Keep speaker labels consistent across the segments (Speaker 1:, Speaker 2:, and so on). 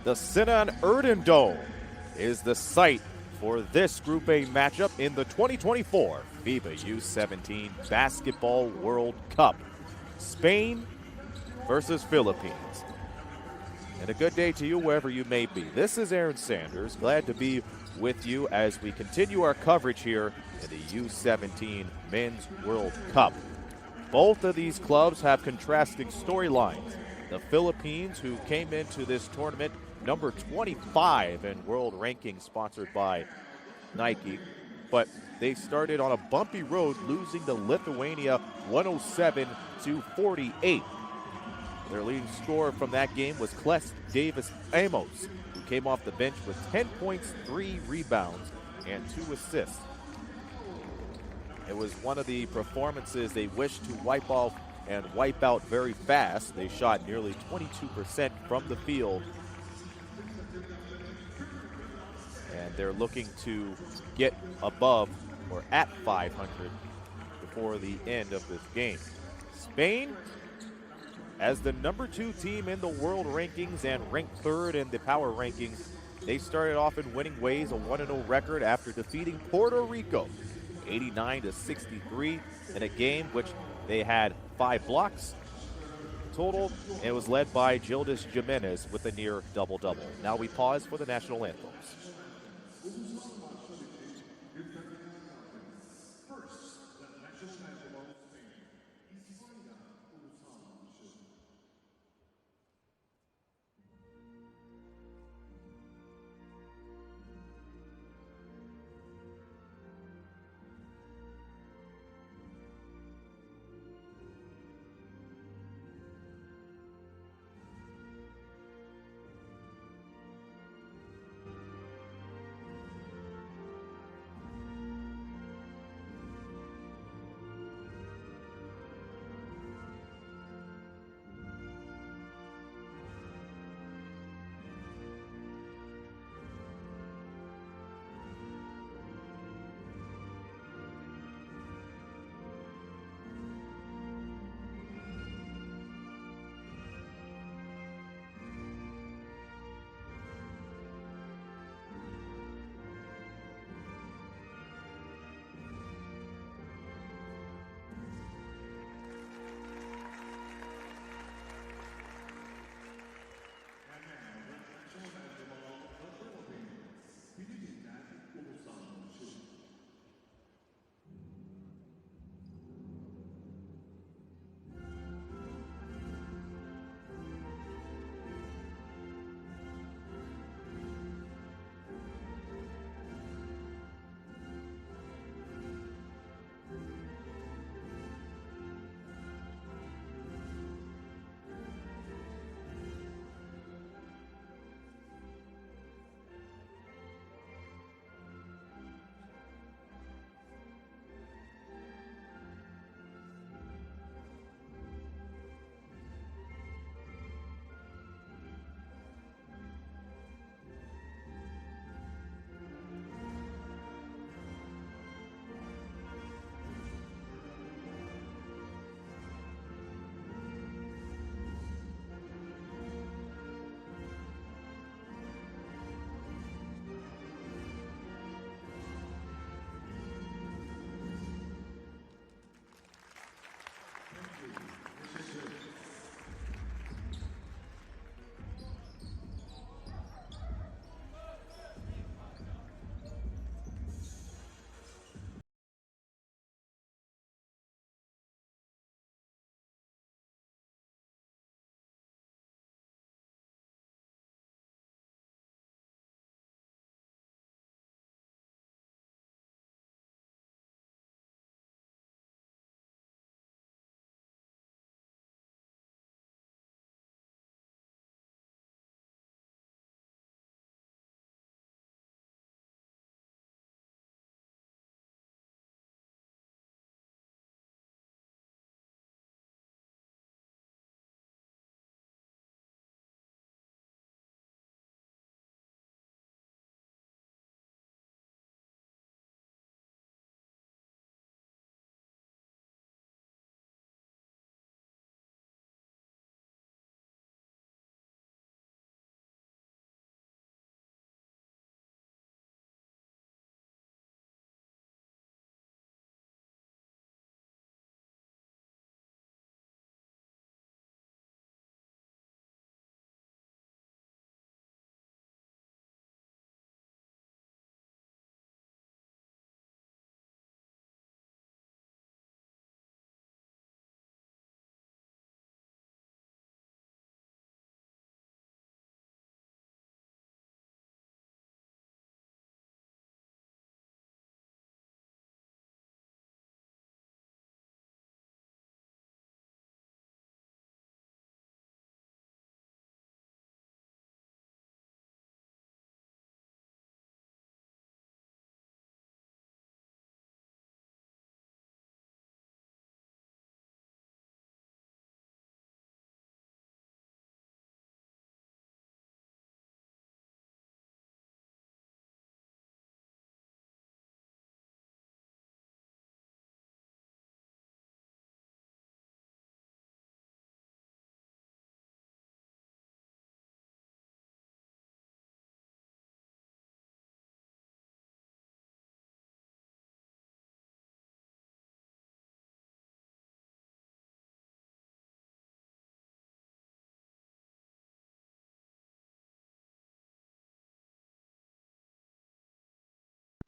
Speaker 1: The Sinan Erden Dome is the site for this Group A matchup in the 2024 FIBA U17 Basketball World Cup. Spain versus Philippines. And a good day to you wherever you may be. This is Aaron Sanders. Glad to be with you as we continue our coverage here in the U17 Men's World Cup. Both of these clubs have contrasting storylines. The Philippines, who came into this tournament number 25 in world rankings sponsored by Nike, but they started on a bumpy road, losing to Lithuania 107-48. Their leading scorer from that game was Kles Davis Amos, who came off the bench with 10 points, 3 rebounds, and 2 assists. It was one of the performances they wished to wipe off and wipe out very fast. They shot nearly 22% from the field. And they're looking to get above or at 500 before the end of this game. Spain, as the number 2 team in the world rankings and ranked 3rd in the power rankings, they started off in winning ways, a 1-0 record after defeating Puerto Rico 89-63 in a game which they had 5 blocks total. It was led by Gildas Jimenez with a near double-double. Now we pause for the national anthems.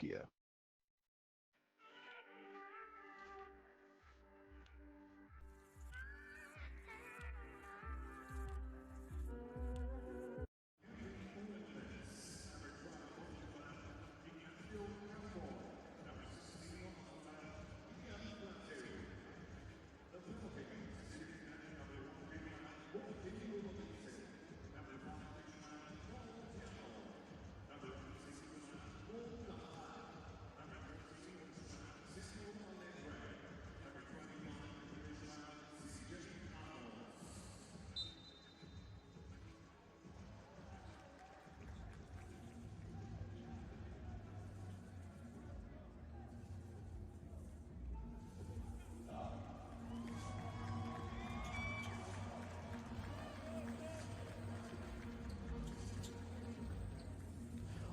Speaker 2: Slovakia.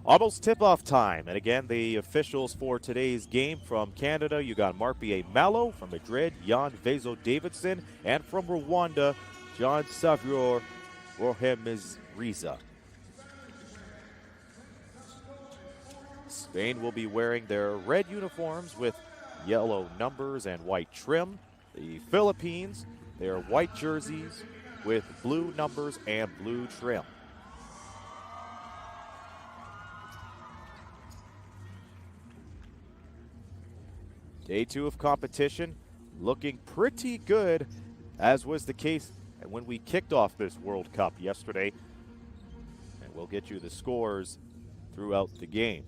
Speaker 1: Almost tip-off time. And again, the officials for today's game from Canada, you got Marpier Malo, from Madrid, Jan Vezo Davidson, and from Rwanda, John Saviour Rohemizriza. Spain will be wearing their red uniforms with yellow numbers and white trim. The Philippines, their white jerseys with blue numbers and blue trim. Day 2 of competition looking pretty good, as was the case when we kicked off this World Cup yesterday. And we'll get you the scores throughout the game.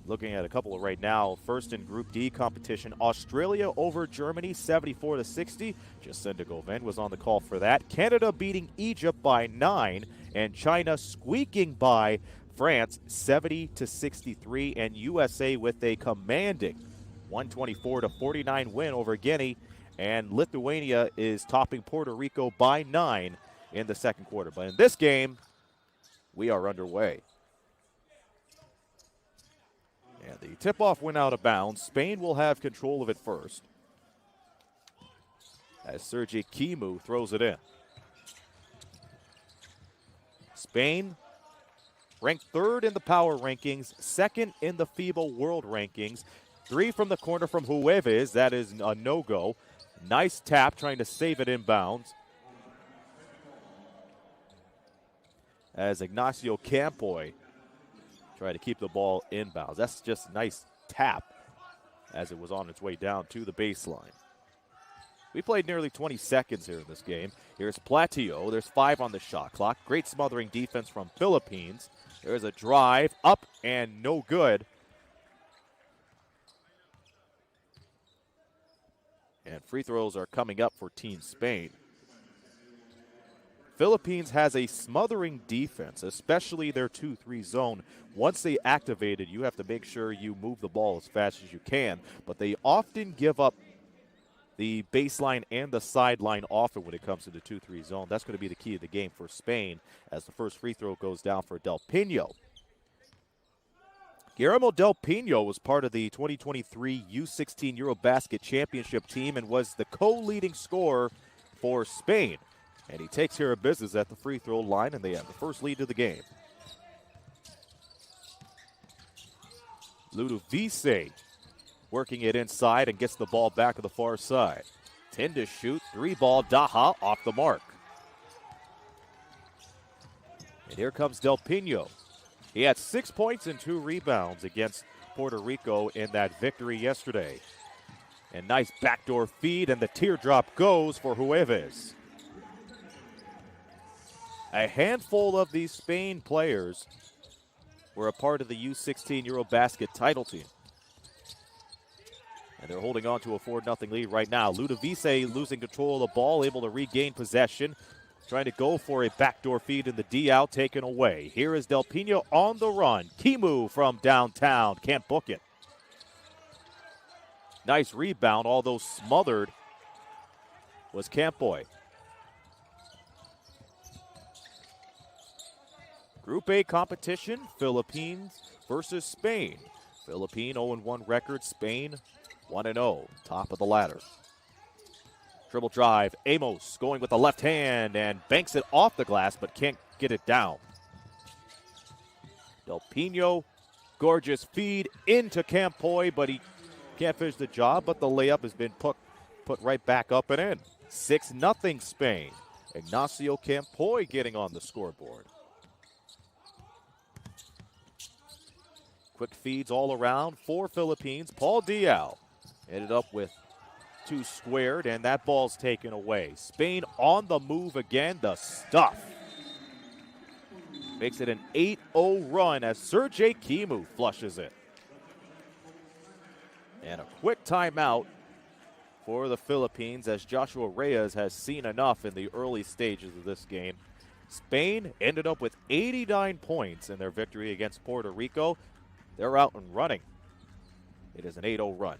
Speaker 1: Looking at a couple right now. First in Group D competition, Australia over Germany 74-60. Jacinda Govan was on the call for that. Canada beating Egypt by 9, and China squeaking by France 70-63, and USA with a commanding 124-49 win over Guinea, and Lithuania is topping Puerto Rico by 9 in the second quarter. But in this game, we are underway. And the tip-off went out of bounds. Spain will have control of it first, as Sergei Kimu throws it in. Spain ranked 3rd in the power rankings, 2nd in the FIBA World Rankings. 3 from the corner from Jueves. That is a no-go. Nice tap, trying to save it inbounds, as Ignacio Campoy tried to keep the ball inbounds. That's just a nice tap as it was on its way down to the baseline. We played nearly 20 seconds here in this game. Here's Platio. There's 5 on the shot clock. Great smothering defense from Philippines. There's a drive, up and no good. And free throws are coming up for Team Spain. Philippines has a smothering defense, especially their 2-3 zone. Once they activate it, you have to make sure you move the ball as fast as you can. But they often give up the baseline and the sideline often when it comes to the 2-3 zone. That's going to be the key of the game for Spain, as the first free throw goes down for Del Pino. Guillermo Del Pino was part of the 2023 U17 Eurobasket Championship team and was the co-leading scorer for Spain. And he takes care of business at the free throw line, and they have the first lead of the game. Ludovice working it inside and gets the ball back to the far side. 10 to shoot, 3-ball, Daha off the mark. And here comes Del Pino. He had 6 points and 2 rebounds against Puerto Rico in that victory yesterday. And nice backdoor feed, and the teardrop goes for Jueves. A handful of these Spain players were a part of the U16 Eurobasket title team. And they're holding on to a 4-0 lead right now. Ludovice losing control of the ball, able to regain possession. Trying to go for a backdoor feed in the D out, taken away. Here is Del Pino on the run. Kimu from downtown, can't book it. Nice rebound, although smothered was Campoy. Group A competition, Philippines versus Spain. Philippine 0-1 record, Spain 1-0, top of the ladder. Dribble drive, Amos going with the left hand and banks it off the glass but can't get it down. Del Pino, gorgeous feed into Campoy, but he can't finish the job, but the layup has been put right back up and in. 6-0 Spain. Ignacio Campoy getting on the scoreboard. Quick feeds all around for Philippines. Paul Diao ended up with 2 squared, and that ball's taken away. Spain on the move again. The stuff. Makes it an 8-0 run as Sergey Kimu flushes it. And a quick timeout for the Philippines as Joshua Reyes has seen enough in the early stages of this game. Spain ended up with 89 points in their victory against Puerto Rico. They're out and running. It is an 8-0 run.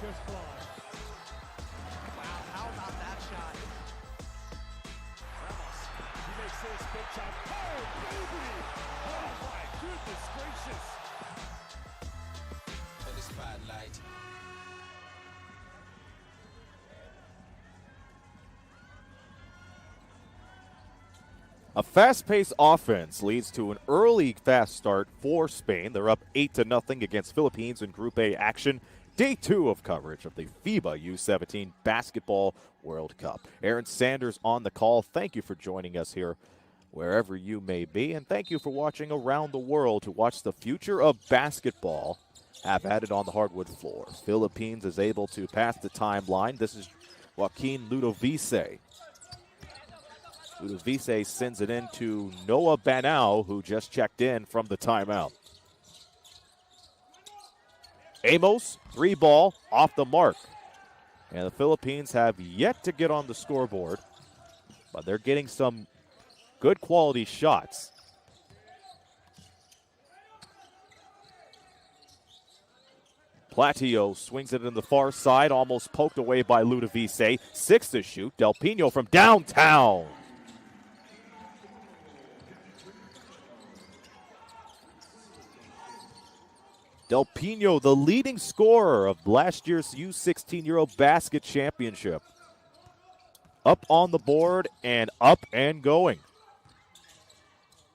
Speaker 2: Just fly. Wow, how about that shot? Ramos, he makes this big shot. Oh, baby! Oh, my goodness gracious. For the spotlight.
Speaker 1: A fast-paced offense leads to an early fast start for Spain. They're up 8-0 against Philippines in Group A action. Day 2 of coverage of the FIBA U17 Basketball World Cup. Aaron Sanders on the call. Thank you for joining us here wherever you may be, and thank you for watching around the world to watch the future of basketball have at it on the hardwood floor. Philippines is able to pass the timeline. This is Joaquin Ludovice. Ludovice sends it in to Noah Banao, who just checked in from the timeout. Amos, 3-ball, off the mark. And the Philippines have yet to get on the scoreboard, but they're getting some good quality shots. Platio swings it in the far side, almost poked away by Ludovice. 6 to shoot. Del Pino from downtown. Del Pino, the leading scorer of last year's U16 Euro Basket Championship. Up on the board and up and going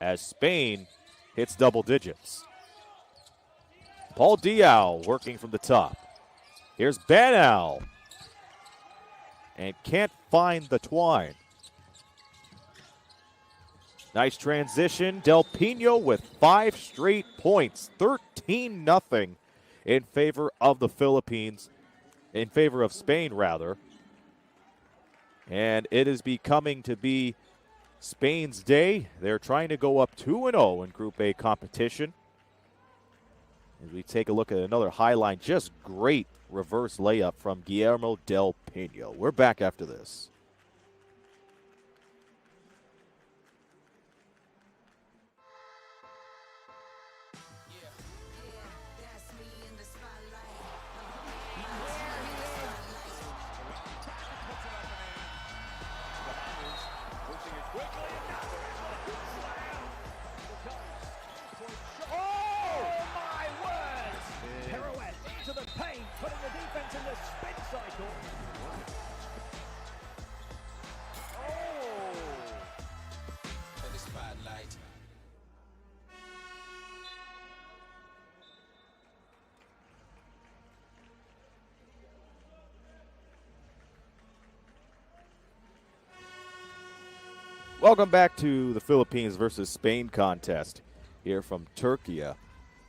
Speaker 1: as Spain hits double digits. Paul Diao working from the top. Here's Banal. And can't find the twine. Nice transition. Del Pino with 5 straight points. 13-0 in favor of the Philippines. In favor of Spain, rather. And it is becoming to be Spain's day. They're trying to go up 2-0 in Group A competition. As we take a look at another highline, just great reverse layup from Guillermo Del Pino. We're back after this. Welcome back to the Philippines versus Spain contest here from Turkey.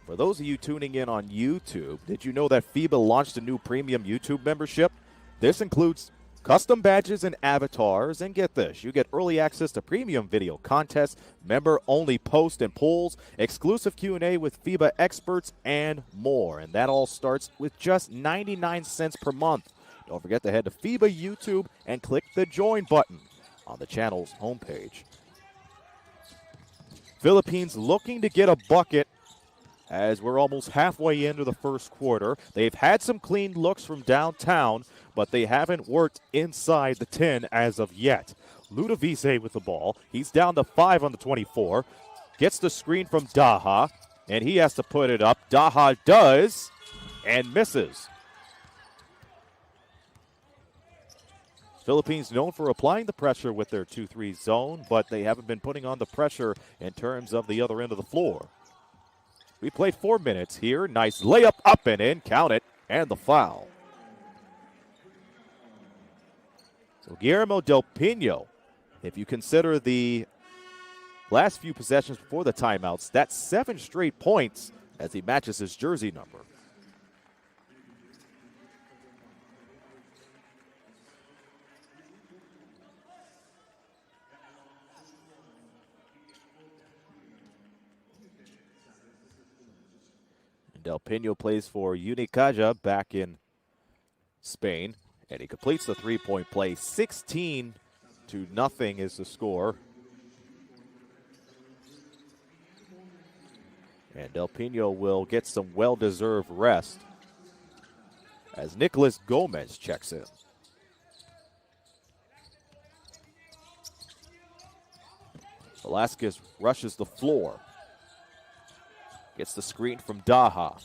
Speaker 1: For those of you tuning in on YouTube, did you know that FIBA launched a new premium YouTube membership? This includes custom badges and avatars, and get this, you get early access to premium video contests, member-only posts and polls, exclusive Q&A with FIBA experts, and more. And that all starts with just 99 cents per month. Don't forget to head to FIBA YouTube and click the join button on the channel's homepage. Philippines looking to get a bucket as we're almost halfway into the first quarter. They've had some clean looks from downtown, but they haven't worked inside the 10 as of yet. Ludovice with the ball. He's down to 5 on the 24. Gets the screen from Daha, and he has to put it up. Daha does, and misses. Philippines known for applying the pressure with their 2-3 zone, but they haven't been putting on the pressure in terms of the other end of the floor. We played 4 minutes here. Nice layup up and in. Count it. And the foul. So Guillermo Del Pino, if you consider the last few possessions before the timeouts, that's 7 straight points as he matches his jersey number. Del Pino plays for Unicaja back in Spain, and he completes the three-point play. 16-0 is the score. And Del Pino will get some well-deserved rest as Nicolas Gomez checks in. Velasquez rushes the floor. Gets the screen from Daha.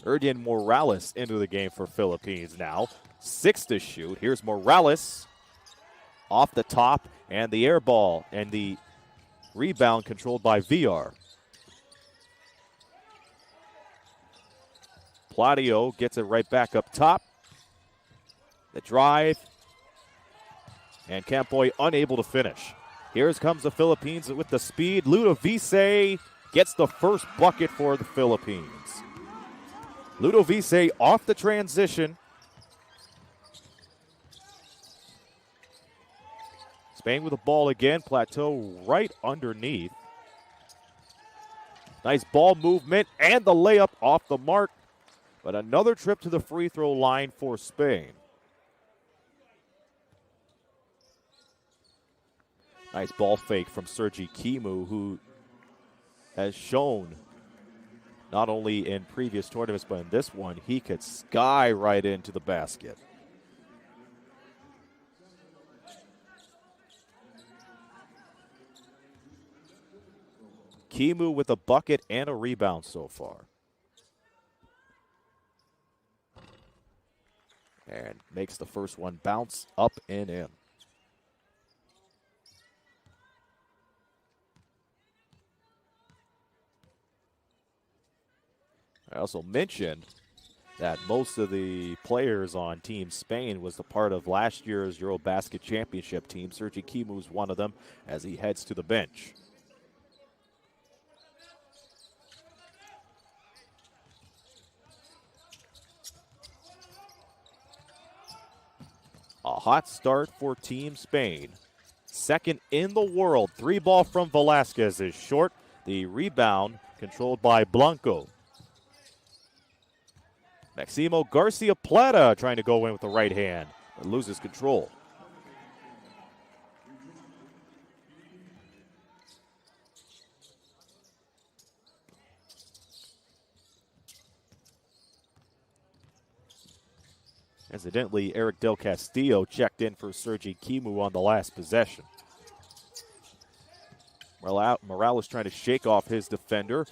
Speaker 1: Erdian Morales into the game for Philippines now. 6 to shoot. Here's Morales off the top, and the air ball and the rebound controlled by VR. Pladio gets it right back up top. The drive, and Campoy unable to finish. Here comes the Philippines with the speed. Ludovice gets the first bucket for the Philippines. Ludovice off the transition. Spain with the ball again. Plateau right underneath. Nice ball movement and the layup off the mark. But another trip to the free throw line for Spain. Nice ball fake from Sergi Kimu, who has shown not only in previous tournaments, but in this one, he could sky right into the basket. Kimu with a bucket and a rebound so far. And makes the first one bounce up and in. I also mentioned that most of the players on Team Spain was a part of last year's Eurobasket Championship team. Sergi Kimu is one of them as he heads to the bench. A hot start for Team Spain. Second in the world. 3-ball from Velasquez is short. The rebound controlled by Blanco. Maximo Garcia Plata trying to go in with the right hand, but loses control. Incidentally, Eric Del Castillo checked in for Sergi Kimu on the last possession. Morales trying to shake off his defender.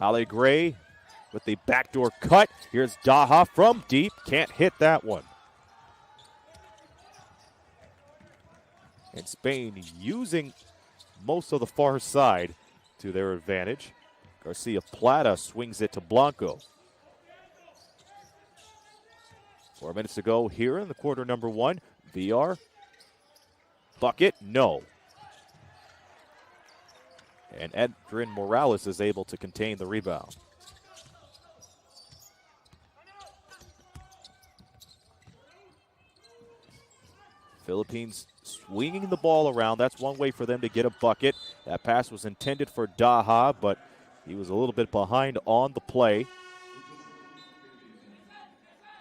Speaker 1: Alegre with the backdoor cut. Here's Daha from deep. Can't hit that one. And Spain using most of the far side to their advantage. Garcia Plata swings it to Blanco. 4 minutes to go here in the quarter number one. VR. Bucket, no. And Edrin Morales is able to contain the rebound. Philippines swinging the ball around. That's one way for them to get a bucket. That pass was intended for Daha, but he was a little bit behind on the play.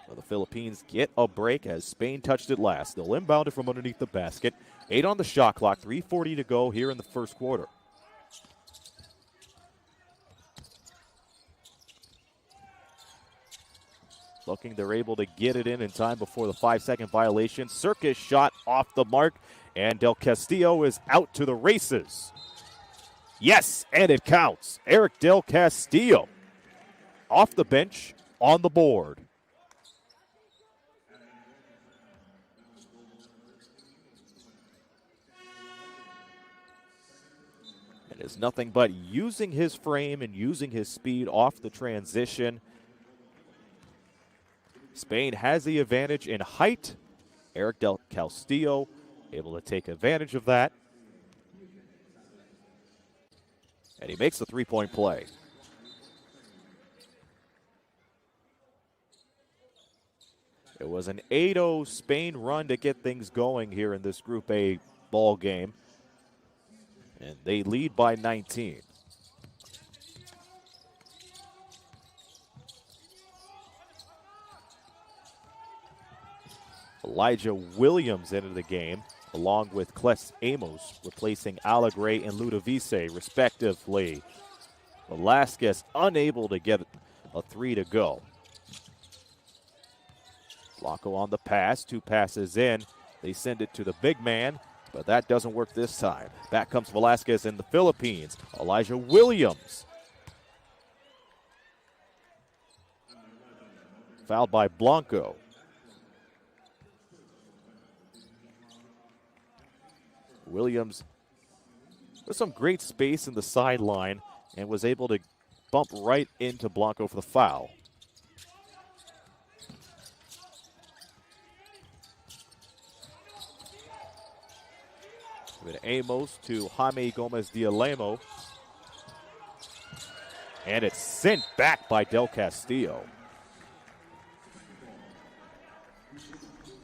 Speaker 1: Well, the Philippines get a break as Spain touched it last. They'll inbound it from underneath the basket. 8 on the shot clock, 3:40 to go here in the first quarter. Looking, they're able to get it in time before the 5-second violation. Circus shot off the mark, and Del Castillo is out to the races. Yes, and it counts. Eric Del Castillo off the bench on the board. It is nothing but using his frame and using his speed off the transition. Spain has the advantage in height. Eric Del Castillo able to take advantage of that. And he makes the three-point play. It was an 8-0 Spain run to get things going here in this Group A ball game. And they lead by 19. Elijah Williams entered the game, along with Cles Amos, replacing Alegre and Ludovice, respectively. Velasquez unable to get a 3 to go. Blanco on the pass, 2 passes in. They send it to the big man, but that doesn't work this time. Back comes Velasquez in the Philippines. Elijah Williams. Fouled by Blanco. Williams with some great space in the sideline and was able to bump right into Blanco for the foul. With Amos to Jaime Gomez de Alemo. And it's sent back by Del Castillo.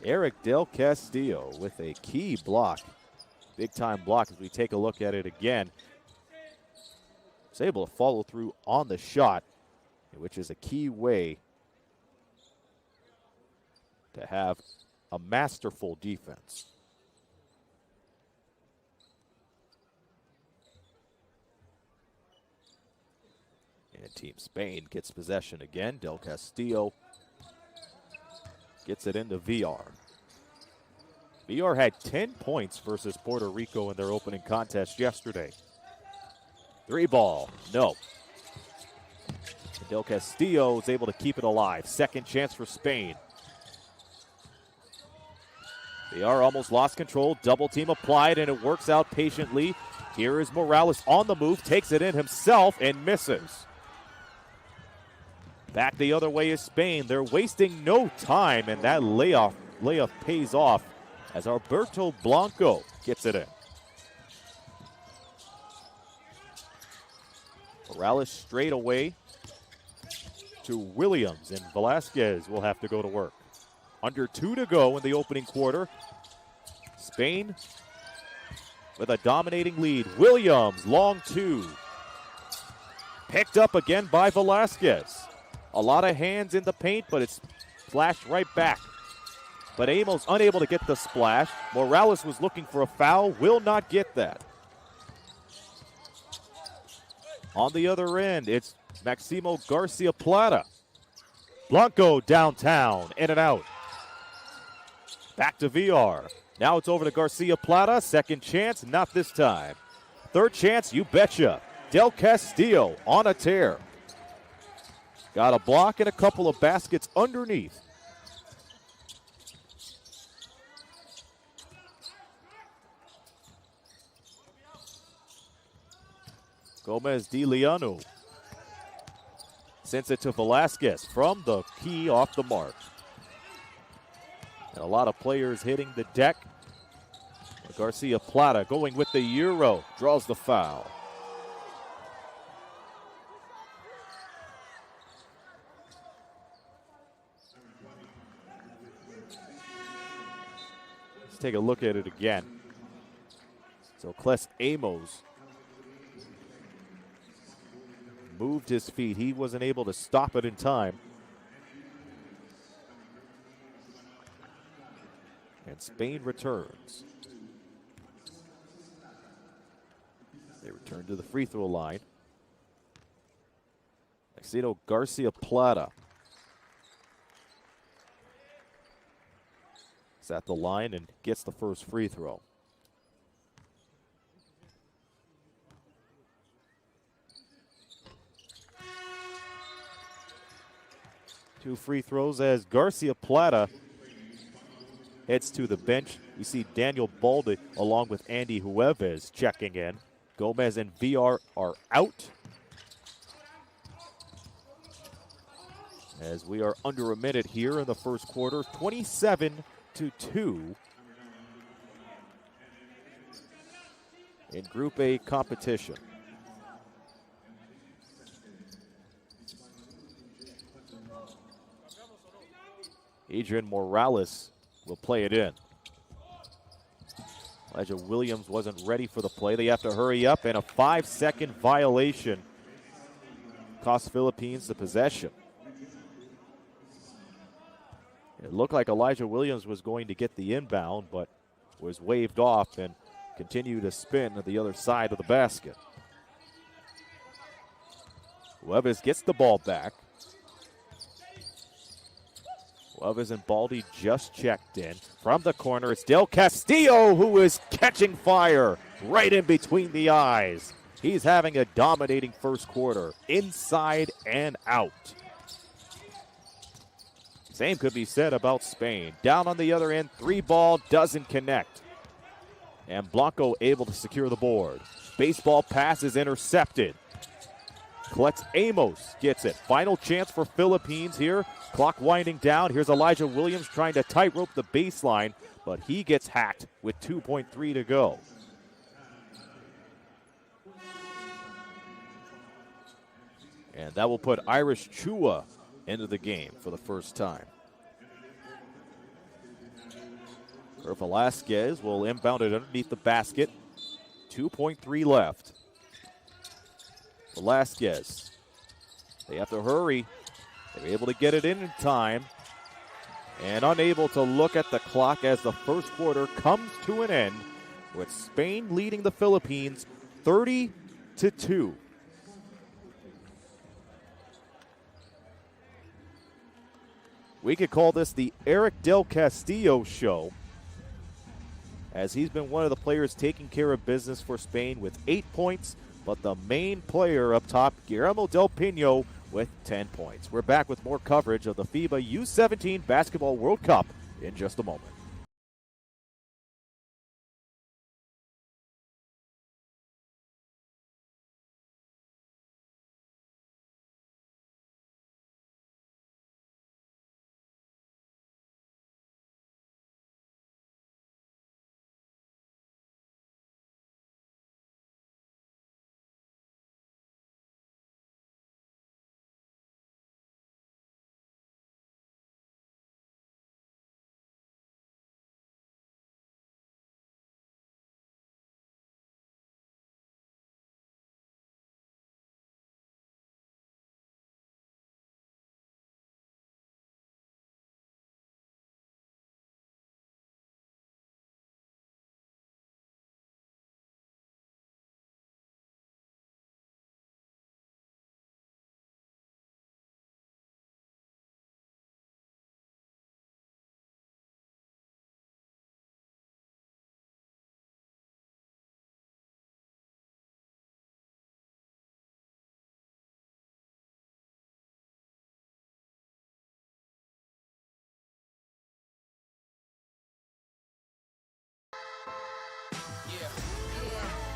Speaker 1: Eric Del Castillo with a key block. Big time block as we take a look at it again. Was able to follow through on the shot, which is a key way to have a masterful defense. And Team Spain gets possession again. Del Castillo gets it into VR. VR had 10 points versus Puerto Rico in their opening contest yesterday. 3 ball, no. Del Castillo is able to keep it alive. Second chance for Spain. VR almost lost control. Double team applied, and it works out patiently. Here is Morales on the move, takes it in himself, and misses. Back the other way is Spain. They're wasting no time, and that layup pays off as Alberto Blanco gets it in. Morales straight away to Williams, and Velasquez will have to go to work. Under 2 to go in the opening quarter. Spain with a dominating lead. Williams, long 2. Picked up again by Velasquez. A lot of hands in the paint, but it's flashed right back. But Amos unable to get the splash. Morales was looking for a foul, will not get that. On the other end, it's Maximo Garcia Plata. Blanco downtown, in and out. Back to VR. Now it's over to Garcia Plata. Second chance, not this time. Third chance, you betcha. Del Castillo on a tear. Got a block and a couple of baskets underneath. Gomez de Leon sends it to Velasquez from the key off the mark. And a lot of players hitting the deck. Garcia Plata going with the Euro, draws the foul. Let's take a look at it again. So Cles Amos moved his feet. He wasn't able to stop it in time. And Spain returns. They return to the free throw line. Exito Garcia Plata is at the line and gets the first free throw. Two free throws as Garcia Plata heads to the bench. We see Daniel Balde along with Andy Huevez checking in. Gomez and VR are out, as we are under a minute here in the first quarter. 27-2 in Group A competition. Adrian Morales will play it in. Elijah Williams wasn't ready for the play. They have to hurry up, and a 5-second violation cost Philippines the possession. It looked like Elijah Williams was going to get the inbound, but was waved off and continued to spin at the other side of the basket. Huevez gets the ball back. Huevez and Balde just checked in. From the corner, it's Del Castillo who is catching fire right in between the eyes. He's having a dominating first quarter, inside and out. Same could be said about Spain. Down on the other end, three ball doesn't connect. And Blanco able to secure the board. Baseball pass is intercepted. Collects Amos, gets it. Final chance for Philippines here. Clock winding down. Here's Elijah Williams trying to tightrope the baseline, but he gets hacked with 2.3 to go. And that will put Irish Chua into the game for the first time. Velasquez will inbound it underneath the basket. 2.3 left. Velasquez. They have to hurry. They're able to get it in time. And unable to look at the clock as the first quarter comes to an end, with Spain leading the Philippines 30-2. We could call this the Eric Del Castillo show, as he's been one of the players taking care of business for Spain with 8 points, but the main player up top, Guillermo Del Pino, with 10 points. We're back with more coverage of the FIBA U17 Basketball World Cup in just a moment.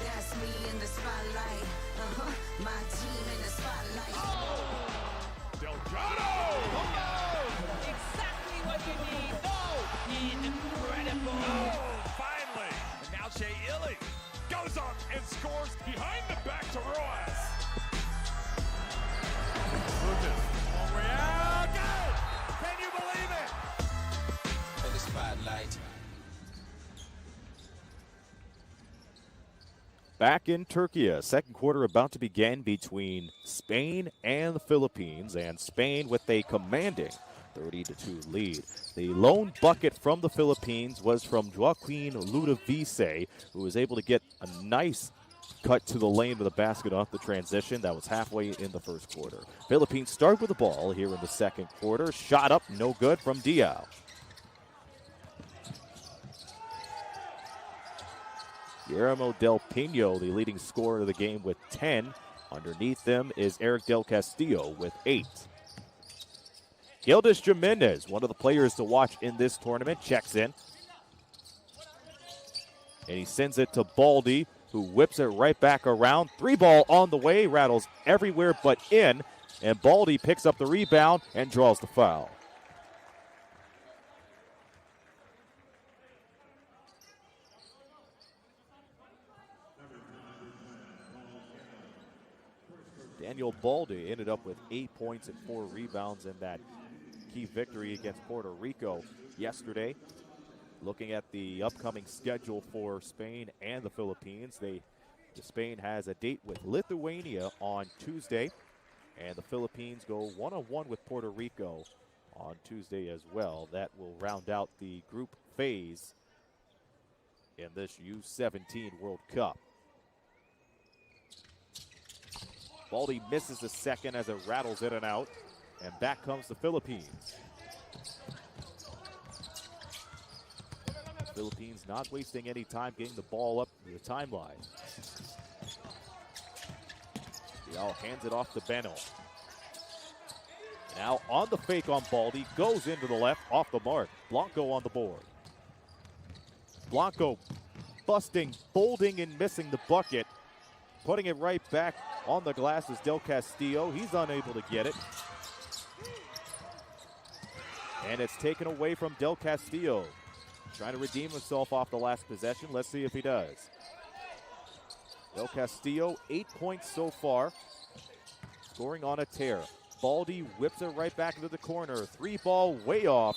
Speaker 3: That's me in the spotlight. My team in the spotlight.
Speaker 2: Delgado!
Speaker 4: Exactly what you need. Incredible.
Speaker 2: Finally. And now Shea Illy goes up and scores behind the back to Rojas. Lucas, long way out. Got it! Can you believe it?
Speaker 3: In the spotlight.
Speaker 1: Back in Turkey, second quarter about to begin between Spain and the Philippines, and Spain with a commanding 30-2 lead. The lone bucket from the Philippines was from Joaquin Ludovice, who was able to get a nice cut to the lane of the basket off the transition. That was halfway in the first quarter. Philippines start with the ball here in the second quarter. Shot up, no good from Diao. Guillermo Del Pino, the leading scorer of the game, with 10. Underneath them is Eric Del Castillo with 8. Gildas Jimenez, one of the players to watch in this tournament, checks in. And he sends it to Baldy, who whips it right back around. 3-ball on the way, rattles everywhere but in. And Baldy picks up the rebound and draws the foul. Daniel Baldy ended up with 8 points and 4 rebounds in that key victory against Puerto Rico yesterday. Looking at the upcoming schedule for Spain and the Philippines, Spain has a date with Lithuania on Tuesday, and the Philippines go one-on-one with Puerto Rico on Tuesday as well. That will round out the group phase in this U17 World Cup. Baldy misses the second as it rattles in and out, and back comes the Philippines. Philippines not wasting any time getting the ball up the timeline. Diao hands it off to Beno. Now on the fake on Baldy, goes into the left, off the mark. Blanco on the board. Blanco busting, folding, and missing the bucket. Putting it right back on the glass is Del Castillo. He's unable to get it. And it's taken away from Del Castillo. Trying to redeem himself off the last possession. Let's see if he does. Del Castillo, 8 points so far. Scoring on a tear. Baldy whips it right back into the corner. 3-ball way off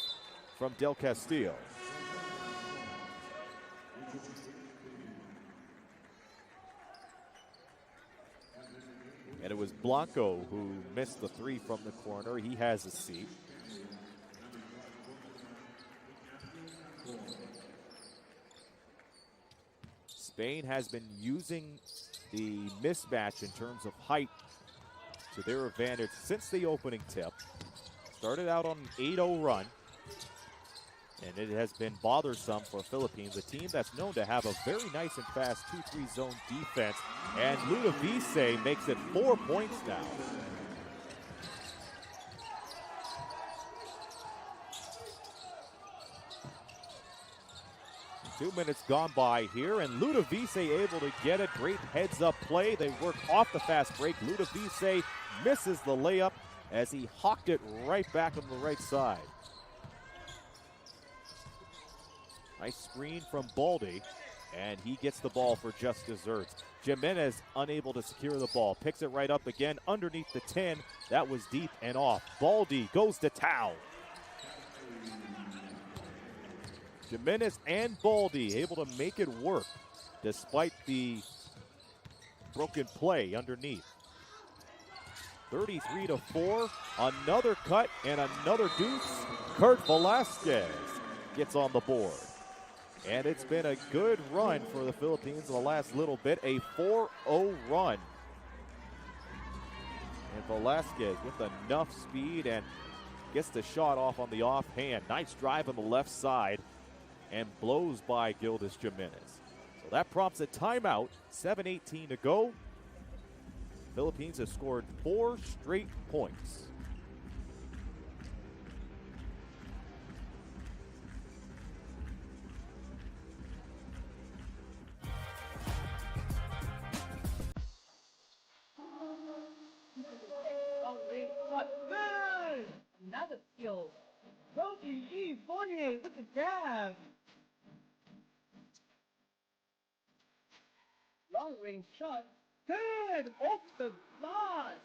Speaker 1: from Del Castillo. And it was Blanco who missed the 3 from the corner. He has a seat. Spain has been using the mismatch in terms of height to their advantage since the opening tip. Started out on an 8-0 run, and it has been bothersome for Philippines, a team that's known to have a very nice and fast 2-3 zone defense. And Ludovice makes it 4 points now. Two minutes gone by here, and Ludovice able to get it. Great heads-up play. They work off the fast break. Ludovice misses the layup as he hawked it right back on the right side. Nice screen from Baldy, and he gets the ball for just desserts. Jimenez unable to secure the ball. Picks it right up again underneath the 10. That was deep and off. Baldy goes to town. Jimenez and Baldy able to make it work despite the broken play underneath. 33-4, another cut and another deuce. Kurt Velasquez gets on the board. And it's been a good run for the Philippines in the last little bit, a 4-0 run. And Velasquez with enough speed and gets the shot off on the offhand. Nice drive on the left side and blows by Gildas Jimenez. So that prompts a timeout, 7:18 to go. Philippines have scored 4 straight points.
Speaker 4: Another skill. Rosie E48 with the jab. Long range shot. Good off the glass.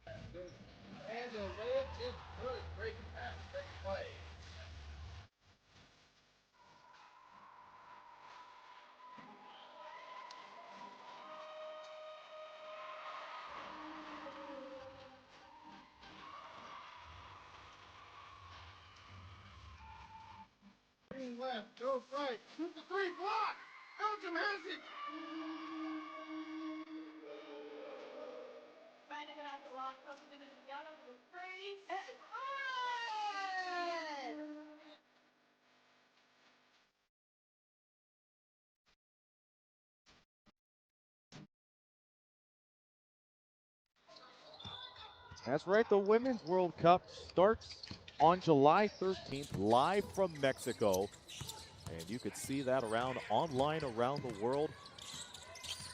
Speaker 4: And the layup is good. Great pass. Great play.
Speaker 2: Looking left, goes right. Shoot the three, block! Belgium has it!
Speaker 4: Trying to get out the lock, something in the yellow, the free.
Speaker 1: That's right, the Women's World Cup starts on July 13th, live from Mexico. And you could see that online around the world.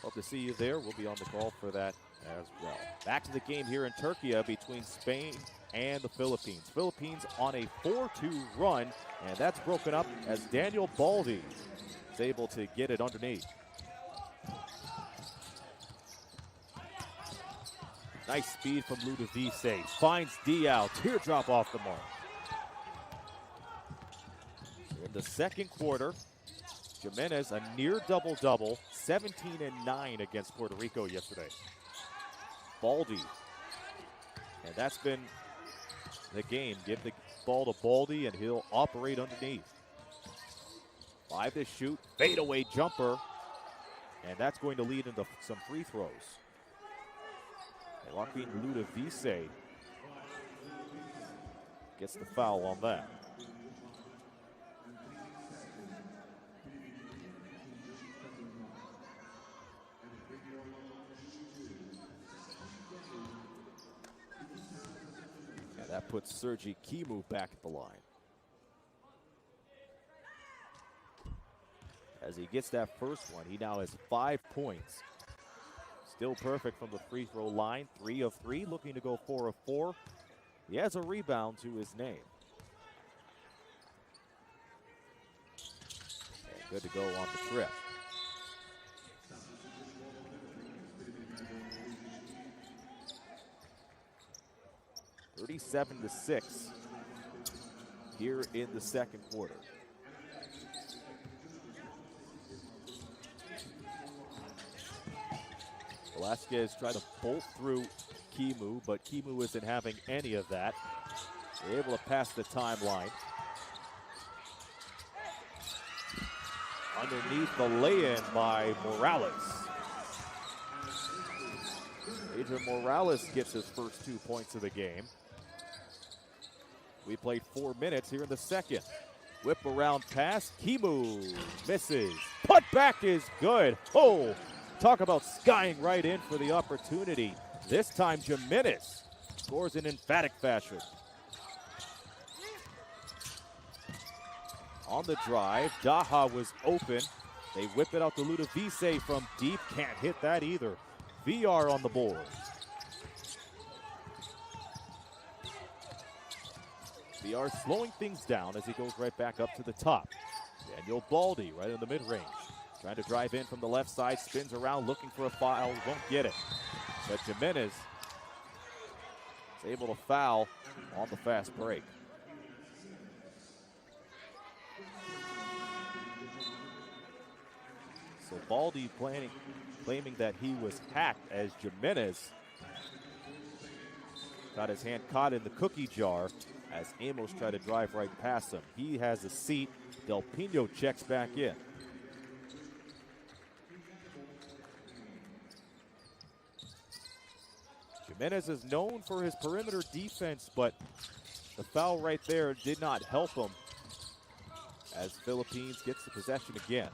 Speaker 1: Hope to see you there. We'll be on the call for that as well. Back to the game here in Turkey between Spain and the Philippines. Philippines on a 4-2 run, and that's broken up as Daniel Baldi is able to get it underneath. Nice speed from Ludovice. Finds Diao. Teardrop off the mark. In the second quarter, Jimenez a near double-double, 17 and 9 against Puerto Rico yesterday. Baldi. And that's been the game. Give the ball to Baldi and he'll operate underneath. 5 to shoot. Fadeaway jumper. And that's going to lead into some free throws. Joaquin Ludovice gets the foul on that. And that puts Sergi Kimu back at the line. As he gets that first one, he now has 5 points. Still perfect from the free throw line, 3 of 3, looking to go 4 of 4. He has a rebound to his name. And good to go on the trip. (37-6) here in the second quarter. Velasquez tried to bolt through Kimu, but Kimu isn't having any of that. They're able to pass the timeline. Underneath the lay-in by Morales. Adrian Morales gets his first 2 points of the game. We played 4 minutes here in the second. Whip around pass, Kimu misses. Put back is good. Oh! Talk about skying right in for the opportunity. This time, Jimenez scores in emphatic fashion. On the drive, Daha was open. They whip it out to Ludovice from deep. Can't hit that either. VR on the board. VR slowing things down as he goes right back up to the top. Daniel Baldi right in the mid-range. Trying to drive in from the left side, spins around, looking for a foul, won't get it. But Jimenez is able to foul on the fast break. So Baldi claiming that he was hacked as Jimenez got his hand caught in the cookie jar as Amos tried to drive right past him. He has a seat. Del Pino checks back in. Jimenez is known for his perimeter defense, but the foul right there did not help him as Philippines gets the possession again.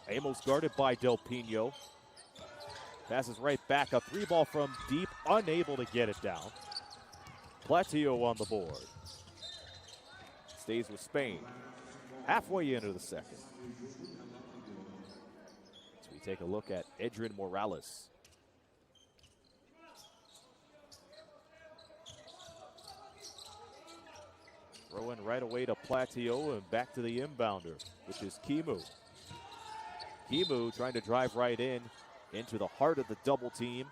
Speaker 1: Amos guarded by Del Pino. Passes right back, a 3-ball from deep, unable to get it down. Platillo on the board. Stays with Spain. Halfway into the second. So we take a look at Adrian Morales. Throwing right away to Platillo and back to the inbounder, which is Kimu. Kimu trying to drive right in into the heart of the double team.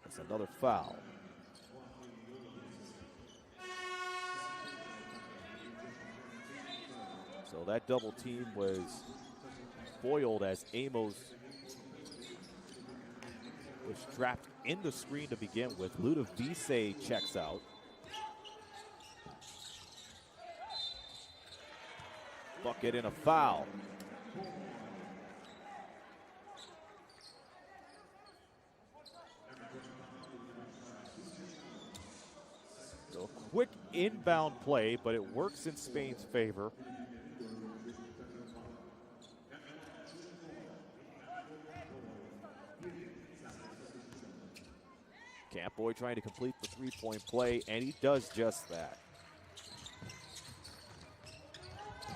Speaker 1: That's another foul. So that double team was foiled as Amos was trapped in the screen to begin with. Ludovice checks out. get in a foul. So a quick inbound play, but it works in Spain's favor. Campoy trying to complete the three-point play, and he does just that.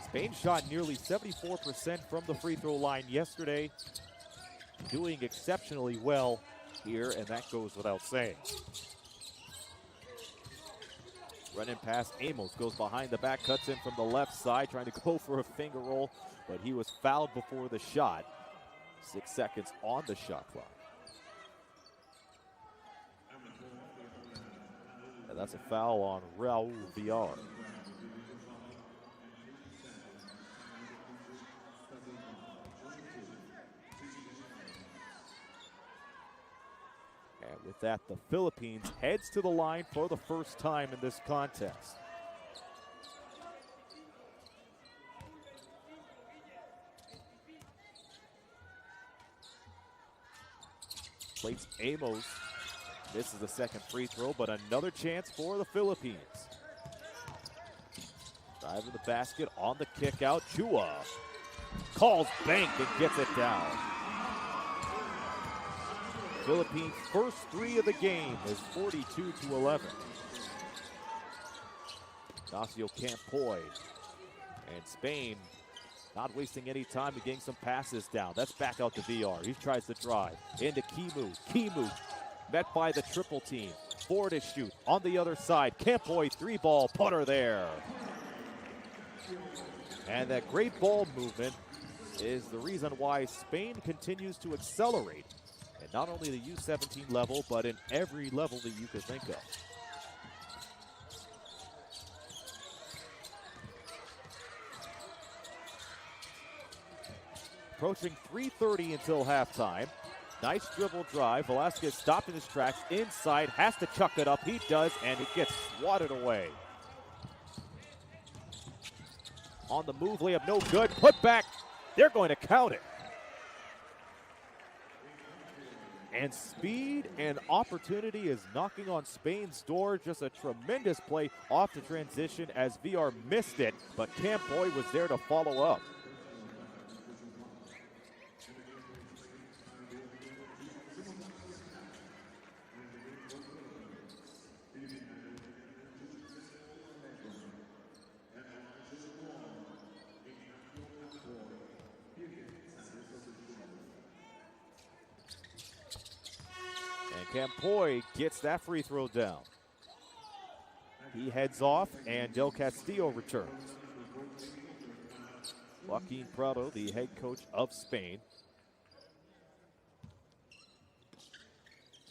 Speaker 1: Spain shot nearly 74% from the free throw line yesterday, doing exceptionally well here, and that goes without saying. Running past Amos, goes behind the back, cuts in from the left side, trying to go for a finger roll, but he was fouled before the shot. 6 seconds on the shot clock. And that's a foul on Raul Villar. And with that, the Philippines heads to the line for the first time in this contest. Plates Amos. This is the second free throw, but another chance for the Philippines. Driving the basket on the kick out. Chua calls bank and gets it down. Philippines' first three of the game is 42-11. Ignacio Campoy and Spain not wasting any time to getting some passes down. That's back out to VR. He tries to drive into Kimu. Kimu met by the triple team. Forward to shoot on the other side. Campoy three-ball putter there. And that great ball movement is the reason why Spain continues to accelerate. And not only the U17 level, but in every level that you could think of. Approaching 3:30 until halftime. Nice dribble drive. Velasquez stopped in his tracks. Inside, has to chuck it up. He does, and it gets swatted away. On the move, layup no good. Put back. They're going to count it. And speed and opportunity is knocking on Spain's door. Just a tremendous play off the transition as VR missed it, but Campoy was there to follow up. Campoy gets that free throw down. He heads off, and Del Castillo returns. Joaquin Prado, the head coach of Spain,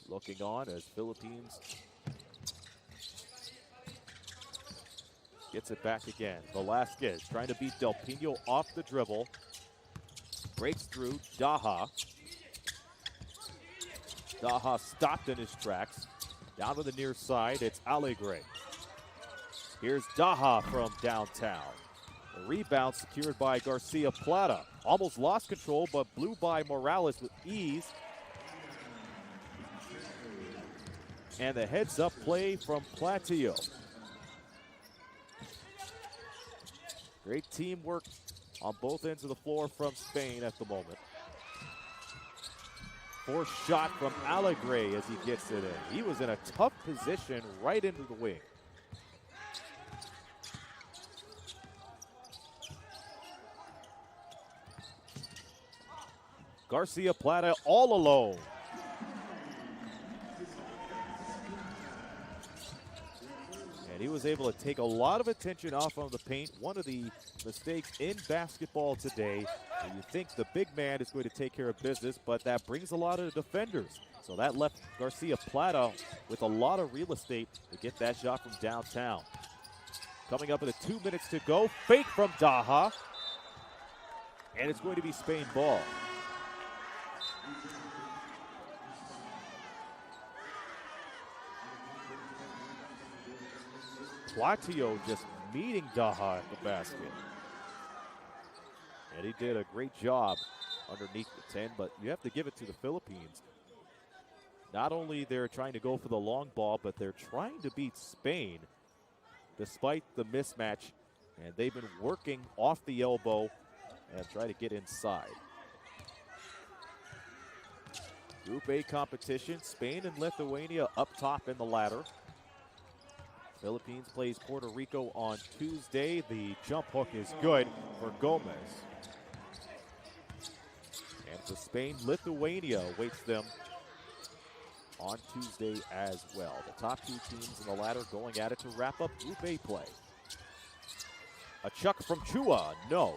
Speaker 1: looking on as Philippines gets it back again. Velasquez trying to beat Del Pino off the dribble. Breaks through. Daha. Daha stopped in his tracks. Down to the near side, it's Alegre. Here's Daha from downtown. The rebound secured by Garcia Plata. Almost lost control, but blew by Morales with ease. And the heads-up play from Platillo. Great teamwork on both ends of the floor from Spain at the moment. Forced shot from Alegre as he gets it in. He was in a tough position right into the wing. Garcia Plata all alone. And he was able to take a lot of attention off of the paint. One of the mistakes in basketball today. And you think the big man is going to take care of business, but that brings a lot of defenders. So that left Garcia Plata with a lot of real estate to get that shot from downtown. Coming up with 2 minutes to go. Fake from Daha. And it's going to be Spain ball. Platillo just meeting Daha at the basket. He did a great job underneath the 10, but you have to give it to the Philippines. Not only they're trying to go for the long ball, but they're trying to beat Spain despite the mismatch. And they've been working off the elbow and try to get inside. Group A competition, Spain and Lithuania up top in the ladder. Philippines plays Puerto Rico on Tuesday. The jump hook is good for Gomez. And for Spain, Lithuania awaits them on Tuesday as well. The top two teams in the ladder going at it to wrap up Group A play. A chuck from Chua, no.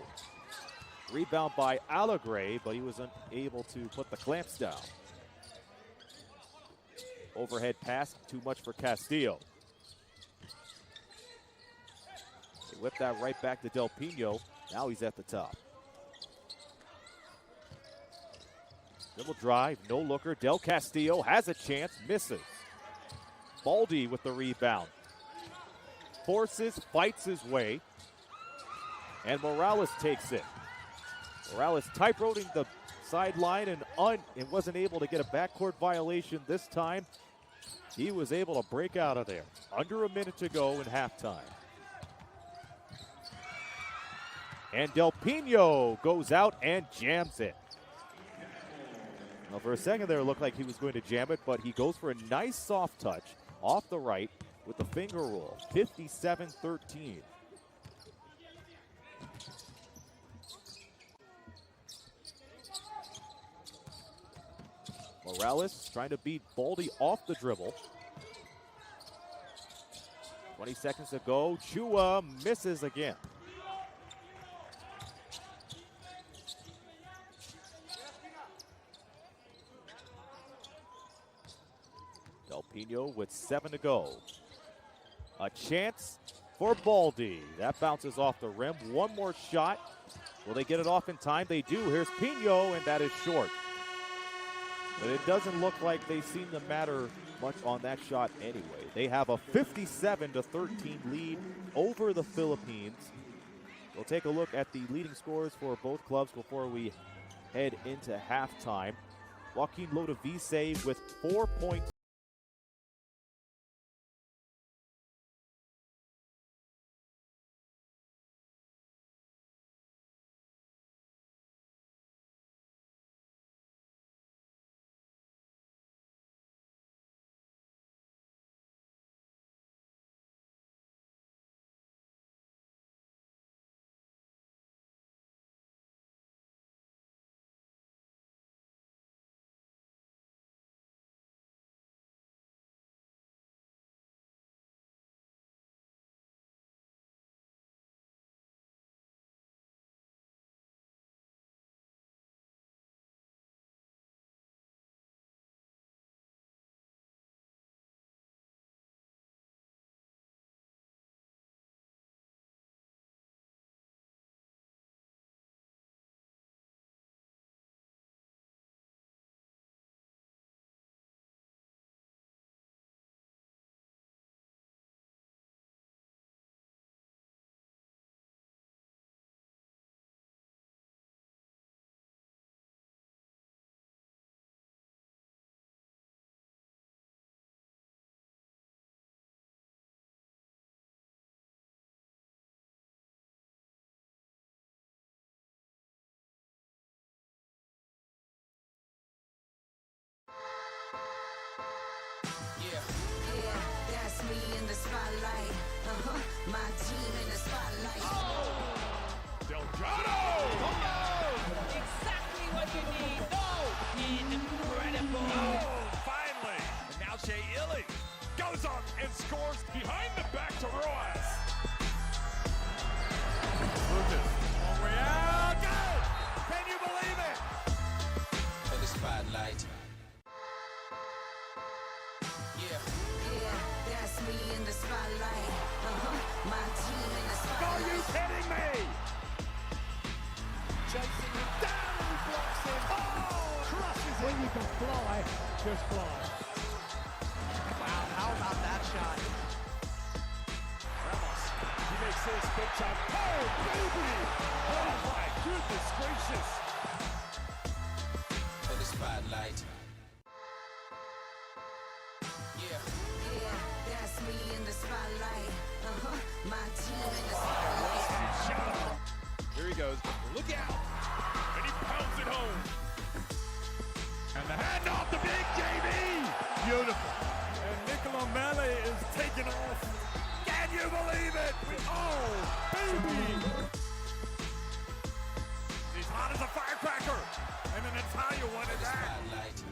Speaker 1: Rebound by Alegre, but he was unable to put the clamps down. Overhead pass, too much for Castillo. They whip that right back to Del Pino. Now he's at the top. Dribble drive, no looker. Del Castillo has a chance, misses. Baldy with the rebound. Forces, fights his way. And Morales takes it. Morales type-roading the sideline and wasn't able to get a backcourt violation this time. He was able to break out of there. Under a minute to go in halftime. And Del Pino goes out and jams it. Now for a second there it looked like he was going to jam it, but he goes for a nice soft touch off the right with the finger roll. 57-13. Morales trying to beat Baldy off the dribble. 20 seconds to go. Chua misses again. Del Pino with 7 to go. A chance for Baldy. That bounces off the rim. One more shot. Will they get it off in time? They do. Here's Pino, and that is short. But it doesn't look like they seem to matter much on that shot anyway. They have a 57-13 lead over the Philippines. We'll take a look at the leading scorers for both clubs before we head into halftime. Joaquin Lodovice with 4 points.
Speaker 3: That's me in the spotlight. My team in the spotlight.
Speaker 2: Delgado!
Speaker 5: Exactly what you need. Oh, incredible.
Speaker 2: Oh, finally. And now Shea Illy goes up and scores behind the back to Rojas. Lucas, long way out. Good. Can you believe it?
Speaker 5: In the spotlight.
Speaker 3: That's me in the spotlight. My team in the
Speaker 2: Are
Speaker 3: spotlight.
Speaker 2: you kidding me? Chasing him down, he blocks him. Oh, crushes him.
Speaker 6: When you can fly, just fly.
Speaker 7: Wow, how about that shot?
Speaker 2: Ramos, he makes his big shot. Oh, baby! Oh, my Goodness gracious.
Speaker 5: For the spotlight. Yeah.
Speaker 3: Yeah, that's me in the spotlight. My team in the spotlight.
Speaker 2: Here he goes. Look out. And he pounds it home. And the handoff to Big JB. Beautiful. And Nicola Mele is taking off. Can you believe it? Oh, baby. He's hot as a firecracker. And an Italian wanted that.
Speaker 5: Spotlight.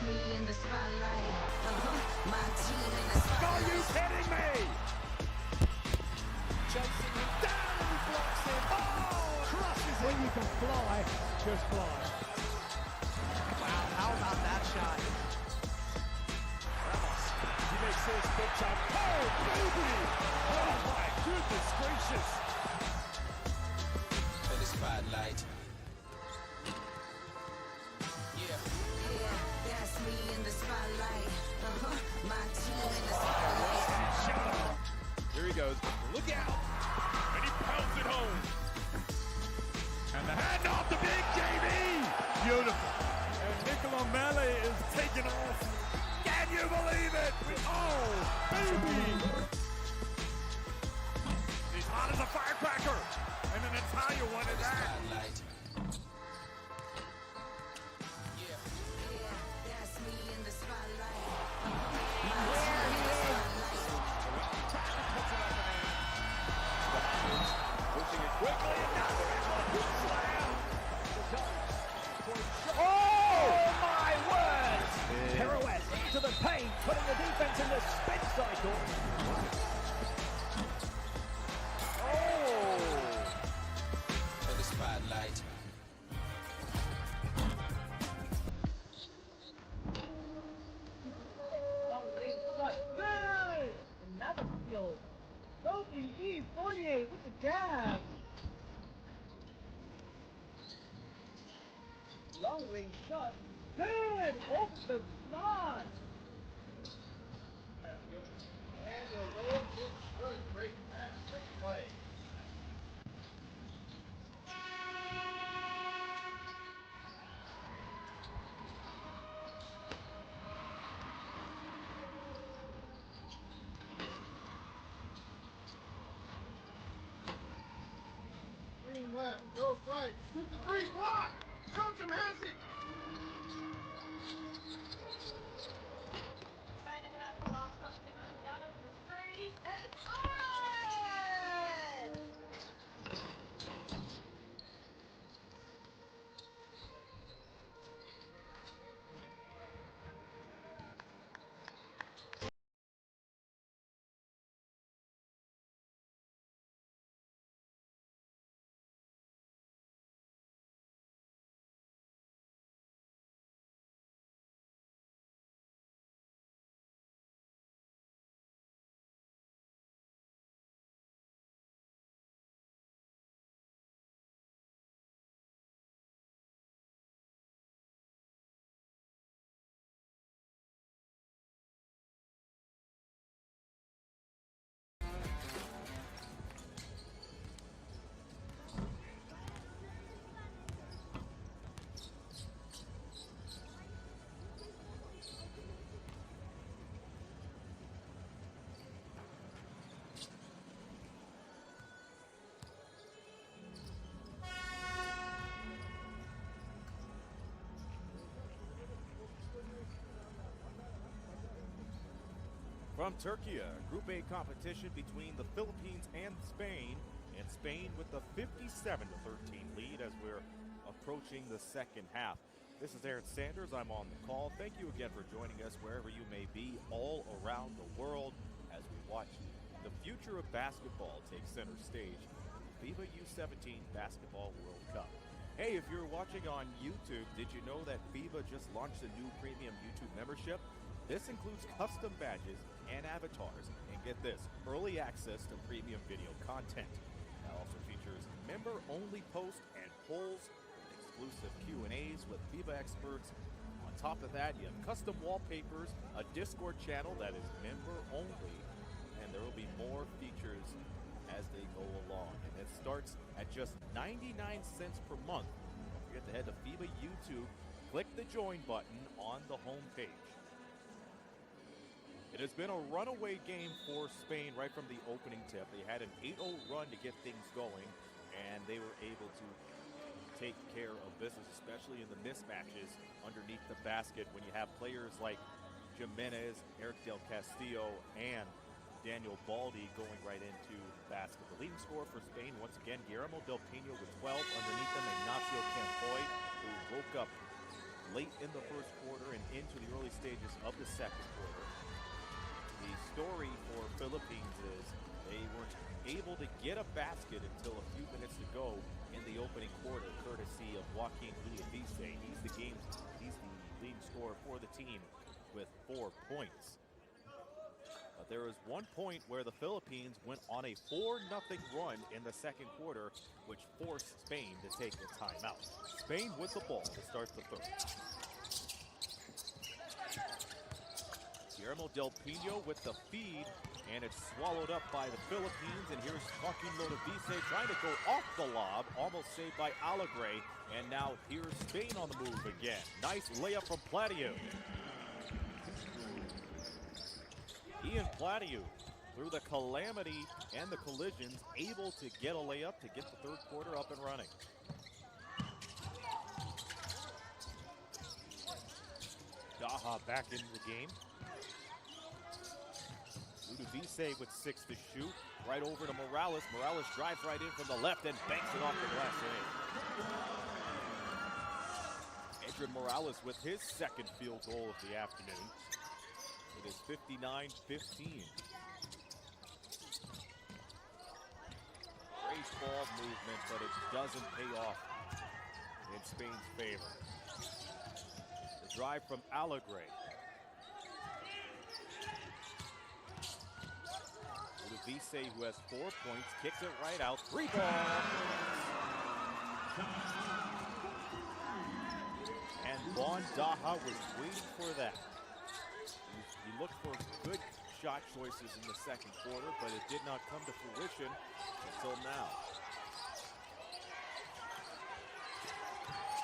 Speaker 3: me in the spotlight. My team in the spotlight.
Speaker 2: Are you kidding me?
Speaker 7: Chasing him down and he blocks him. Oh, crushes
Speaker 6: When
Speaker 7: him.
Speaker 6: you can fly, just fly.
Speaker 7: Wow, how about that shot? Ramos.
Speaker 2: He makes this big shot. Oh, baby! Oh, my goodness gracious.
Speaker 5: For the spotlight. Yeah.
Speaker 3: Yeah, that's me in the spotlight. My team in the spotlight.
Speaker 1: Here he goes.
Speaker 2: Look out! And he pounds it home. And the hand off the big JB! Beautiful. And Nicola Mele is taking off. Can you believe it? Oh, baby! He's hot as a firecracker. And an Italian one is that.
Speaker 5: Spotlight. Yeah.
Speaker 3: Yeah, that's me in the spotlight. My team in the spotlight.
Speaker 2: Pushing it quickly and now they're in one good slam.
Speaker 6: Oh my word! Pirouette into the paint, putting the defense in the spin cycle.
Speaker 5: For the spotlight.
Speaker 4: Good! Another skill. E48 with the jab. Long range shot. Good! Off the slot.
Speaker 8: Green left, go right. Free block! Coach him, has it!
Speaker 1: From Turkey, a Group A competition between the Philippines and Spain with the 57-13 lead as we're approaching the second half. This is Aaron Sanders. I'm on the call. Thank you again for joining us wherever you may be all around the world as we watch the future of basketball take center stage, FIBA U17 Basketball World Cup. Hey, if you're watching on YouTube, did you know that FIBA just launched a new premium YouTube membership? This includes custom badges and avatars, and get this, early access to premium video content. That also features member-only posts and polls, exclusive Q&As with FIBA experts. On top of that, you have custom wallpapers, a Discord channel that is member-only, and there will be more features as they go along. And it starts at just 99 cents per month. Don't forget to head to FIBA YouTube, click the join button on the home page. It has been a runaway game for Spain right from the opening tip. They had an 8-0 run to get things going, and they were able to take care of business, especially in the mismatches underneath the basket when you have players like Jimenez, Eric Del Castillo, and Daniel Baldi going right into the basket. The leading scorer for Spain, once again, Guillermo Del Pino with 12. Underneath them, Ignacio Campoy, who woke up late in the first quarter and into the early stages of the second quarter. The story for Philippines is they weren't able to get a basket until a few minutes to go in the opening quarter, courtesy of Joaquin Ludovice. He's the leading scorer for the team with 4 points. But there was one point where the Philippines went on a 4-0 run in the second quarter, which forced Spain to take a timeout. Spain with the ball to start the third. Guillermo Del Pino with the feed, and it's swallowed up by the Philippines. And here's Joaquin Ludovice trying to go off the lob, almost saved by Alegre. And now here's Spain on the move again. Nice layup from Platiu. Ian Platiu, through the calamity and the collisions, able to get a layup to get the third quarter up and running. Daha back into the game. Ludovice with 6 to shoot. Right over to Morales. Morales drives right in from the left and banks it off the glass in. Adrian Morales with his second field goal of the afternoon. It is 59-15. Great ball movement, but it doesn't pay off in Spain's favor. The drive from Alegre. Ludovice, who has 4 points, kicks it right out. 3 ball. And Juan Daha was waiting for that. He looked for good shot choices in the second quarter, but it did not come to fruition until now.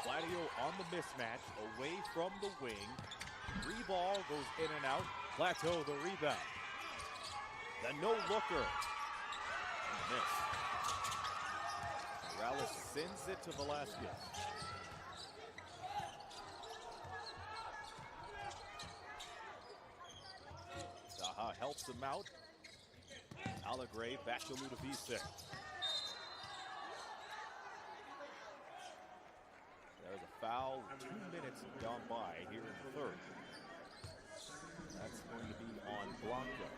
Speaker 1: Platiu on the mismatch, away from the wing. 3 ball goes in and out. Plateau the rebound. The no-looker. Miss. Morales sends it to Velasquez. Daha helps him out. Alegre back to Ludovice. There's a foul. 2 minutes gone by here in the third. That's going to be on Blanco.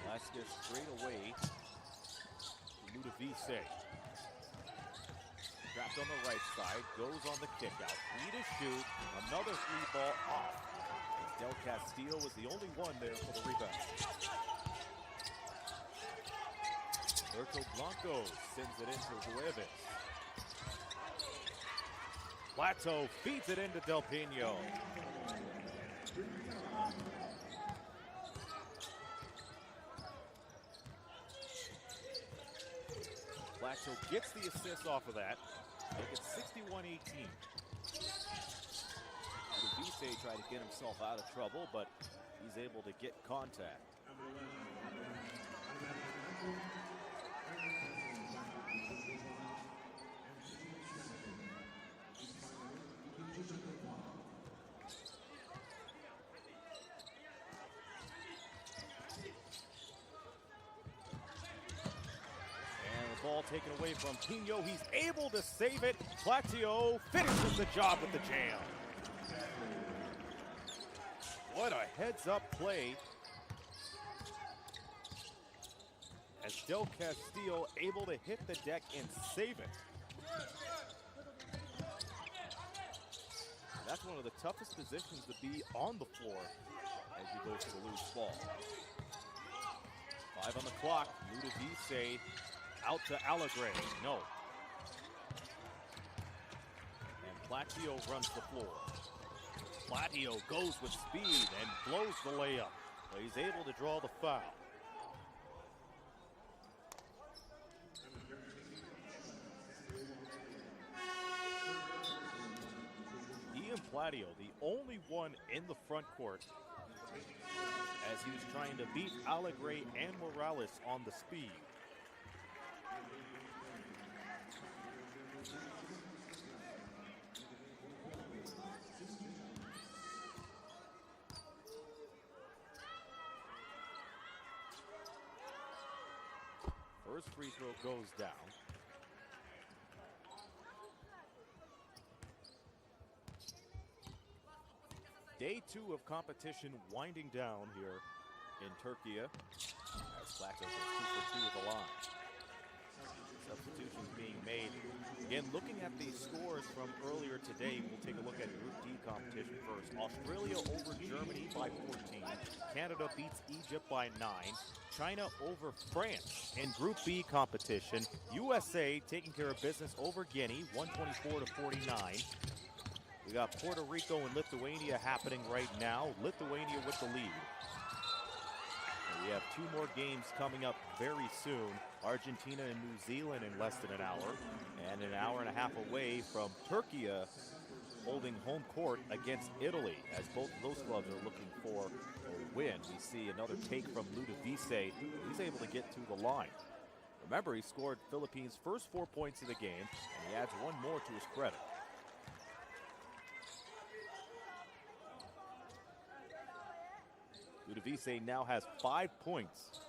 Speaker 1: Velasquez straight away to Ludovice. Trapped on the right side, goes on the kick out. 3 to shoot, another 3 ball off. Del Castillo was the only one there for the rebound. Roberto Blanco sends it into Hueves. Plateau feeds it into Del Pino. Plateau gets the assist off of that. Make it 61-18. Ludovice tried to get himself out of trouble, but he's able to get contact. Ball taken away from Pino. He's able to save it. Platiu finishes the job with the jam. What a heads-up play. As Del Castillo able to hit the deck and save it. That's one of the toughest positions to be on the floor as you go for the loose ball. 5 on the clock. Ludovice out to Alegre. No. And Platiu runs the floor. Platiu goes with speed and blows the layup. But he's able to draw the foul. Ian Platiu, the only one in the front court, as he was trying to beat Alegre and Morales on the speed. First free throw goes down. Day 2 of competition winding down here in Turkey. As Flacco goes 2 for 2 at the line. Substitutions being made. Again, looking at the scores from earlier today, we'll take a look at Group D competition first. Australia over Germany by 14. Canada beats Egypt by 9. China over France. In Group B competition, USA taking care of business over Guinea, 124 to 49. We got Puerto Rico and Lithuania happening right now. Lithuania with the lead. We have 2 more games coming up very soon. Argentina and New Zealand in less than an hour. And an hour and a half away from Turkey holding home court against Italy, as both of those clubs are looking for a win. We see another take from Ludovise. He's able to get to the line. Remember, he scored Philippines' first 4 points of the game, and he adds 1 more to his credit. Ludovise now has 5 points.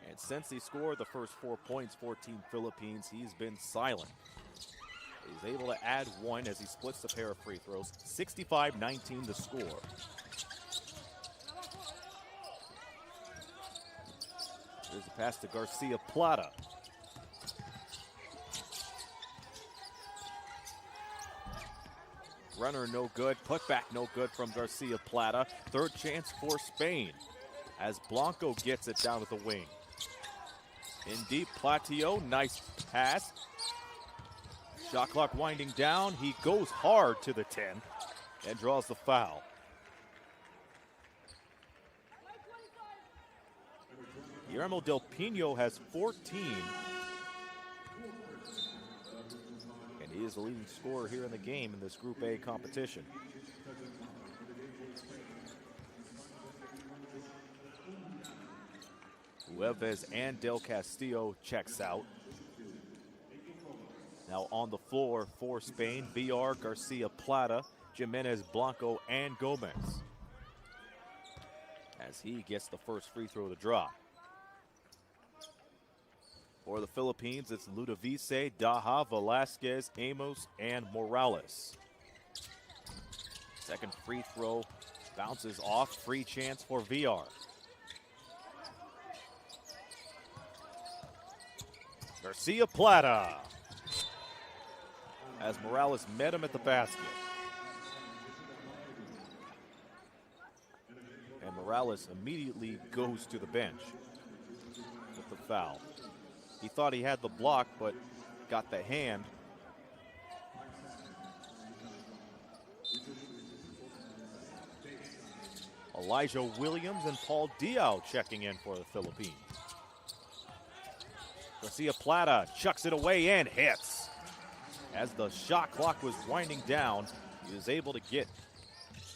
Speaker 1: And since he scored the first 4 points for Team Philippines, he's been silent. He's able to add 1 as he splits the pair of free throws. 65-19 the score. Here's a pass to Garcia Plata. Runner no good, putback no good from Garcia Plata. Third chance for Spain as Blanco gets it down to the wing. In deep, Platio, nice pass. Shot clock winding down. He goes hard to the 10 and draws the foul. Guillermo Del Pino has 14. And he is the leading scorer here in the game in this Group A competition. Huevez and Del Castillo checks out. Now on the floor for Spain, VR, Garcia Plata, Jimenez, Blanco, and Gomez. As he gets the first free throw to drop. For the Philippines, it's Ludovise, Daha, Velasquez, Amos, and Morales. Second free throw bounces off, free chance for VR. Garcia Plata. As Morales met him at the basket. And Morales immediately goes to the bench with the foul. He thought he had the block, but got the hand. Elijah Williams and Paul Diao checking in for the Philippines. Garcia Plata chucks it away and hits. As the shot clock was winding down, he was able to get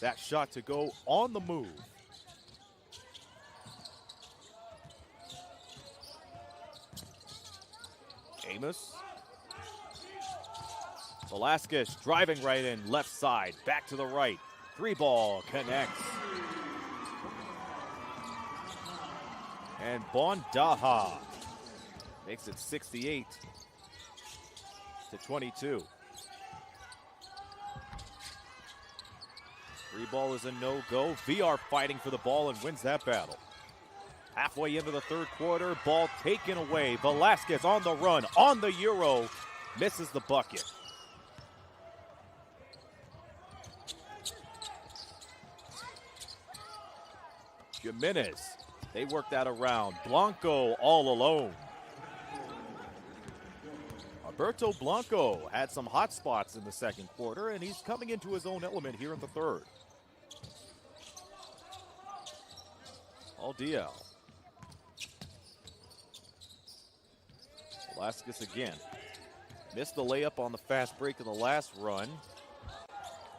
Speaker 1: that shot to go on the move. Amos. Velasquez driving right in, left side, back to the right. 3-ball connects. And Bondaha makes it 68-22. Three ball is a no-go. VR fighting for the ball and wins that battle. Halfway into the third quarter, ball taken away. Velasquez on the run, on the Euro, misses the bucket. Jimenez, they work that around. Blanco all alone. Alberto Blanco had some hot spots in the second quarter, and he's coming into his own element here in the third. Aldiel. Velasquez again. Missed the layup on the fast break in the last run.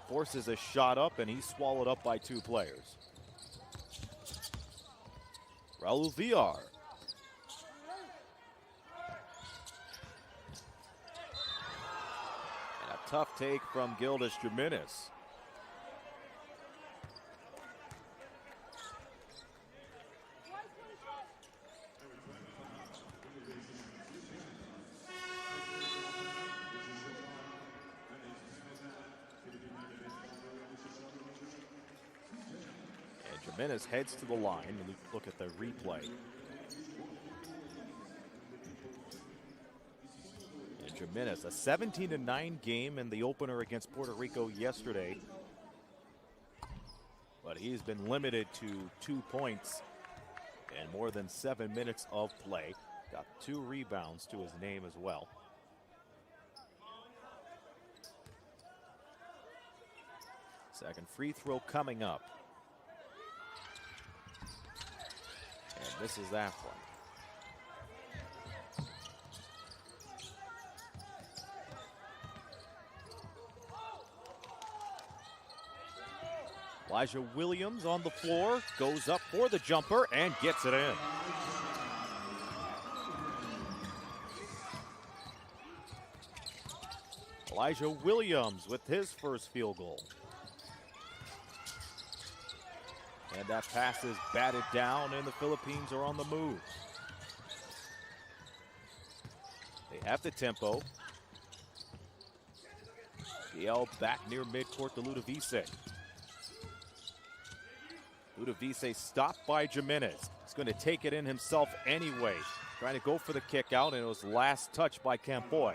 Speaker 1: Forces a shot up, and he's swallowed up by 2 players. Raul VR. And a tough take from Gildas Jimenez. Jimenez heads to the line. And look at the replay. And Jimenez, a 17-9 game in the opener against Puerto Rico yesterday. But he's been limited to 2 points and more than 7 minutes of play. Got 2 rebounds to his name as well. Second free throw coming up. And this is that one. Elijah Williams on the floor, goes up for the jumper and gets it in. Elijah Williams with his first field goal. And that pass is batted down, and the Philippines are on the move. They have the tempo. DL back near midcourt to Ludovice. Ludovice stopped by Jimenez. He's going to take it in himself anyway. Trying to go for the kick out, and it was last touch by Campoy.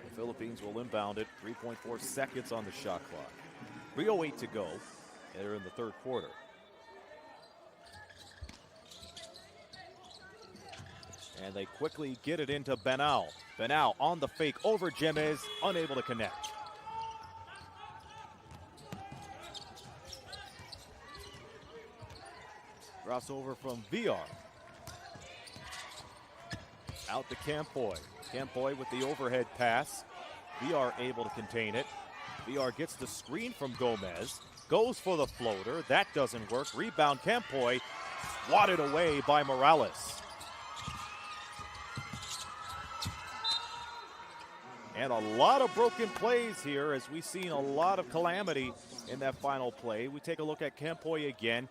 Speaker 1: The Philippines will inbound it. 3.4 seconds on the shot clock. 3:08 to go. They're in the third quarter. And they quickly get it into Benal. Benal on the fake over Jimenez, unable to connect. Crossover from VR. Out to Campoy. Campoy with the overhead pass. VR able to contain it. VR gets the screen from Gomez. Goes for the floater. That doesn't work. Rebound Campoy. Swatted away by Morales. And a lot of broken plays here as we've seen a lot of calamity in that final play. We take a look at Campoy again,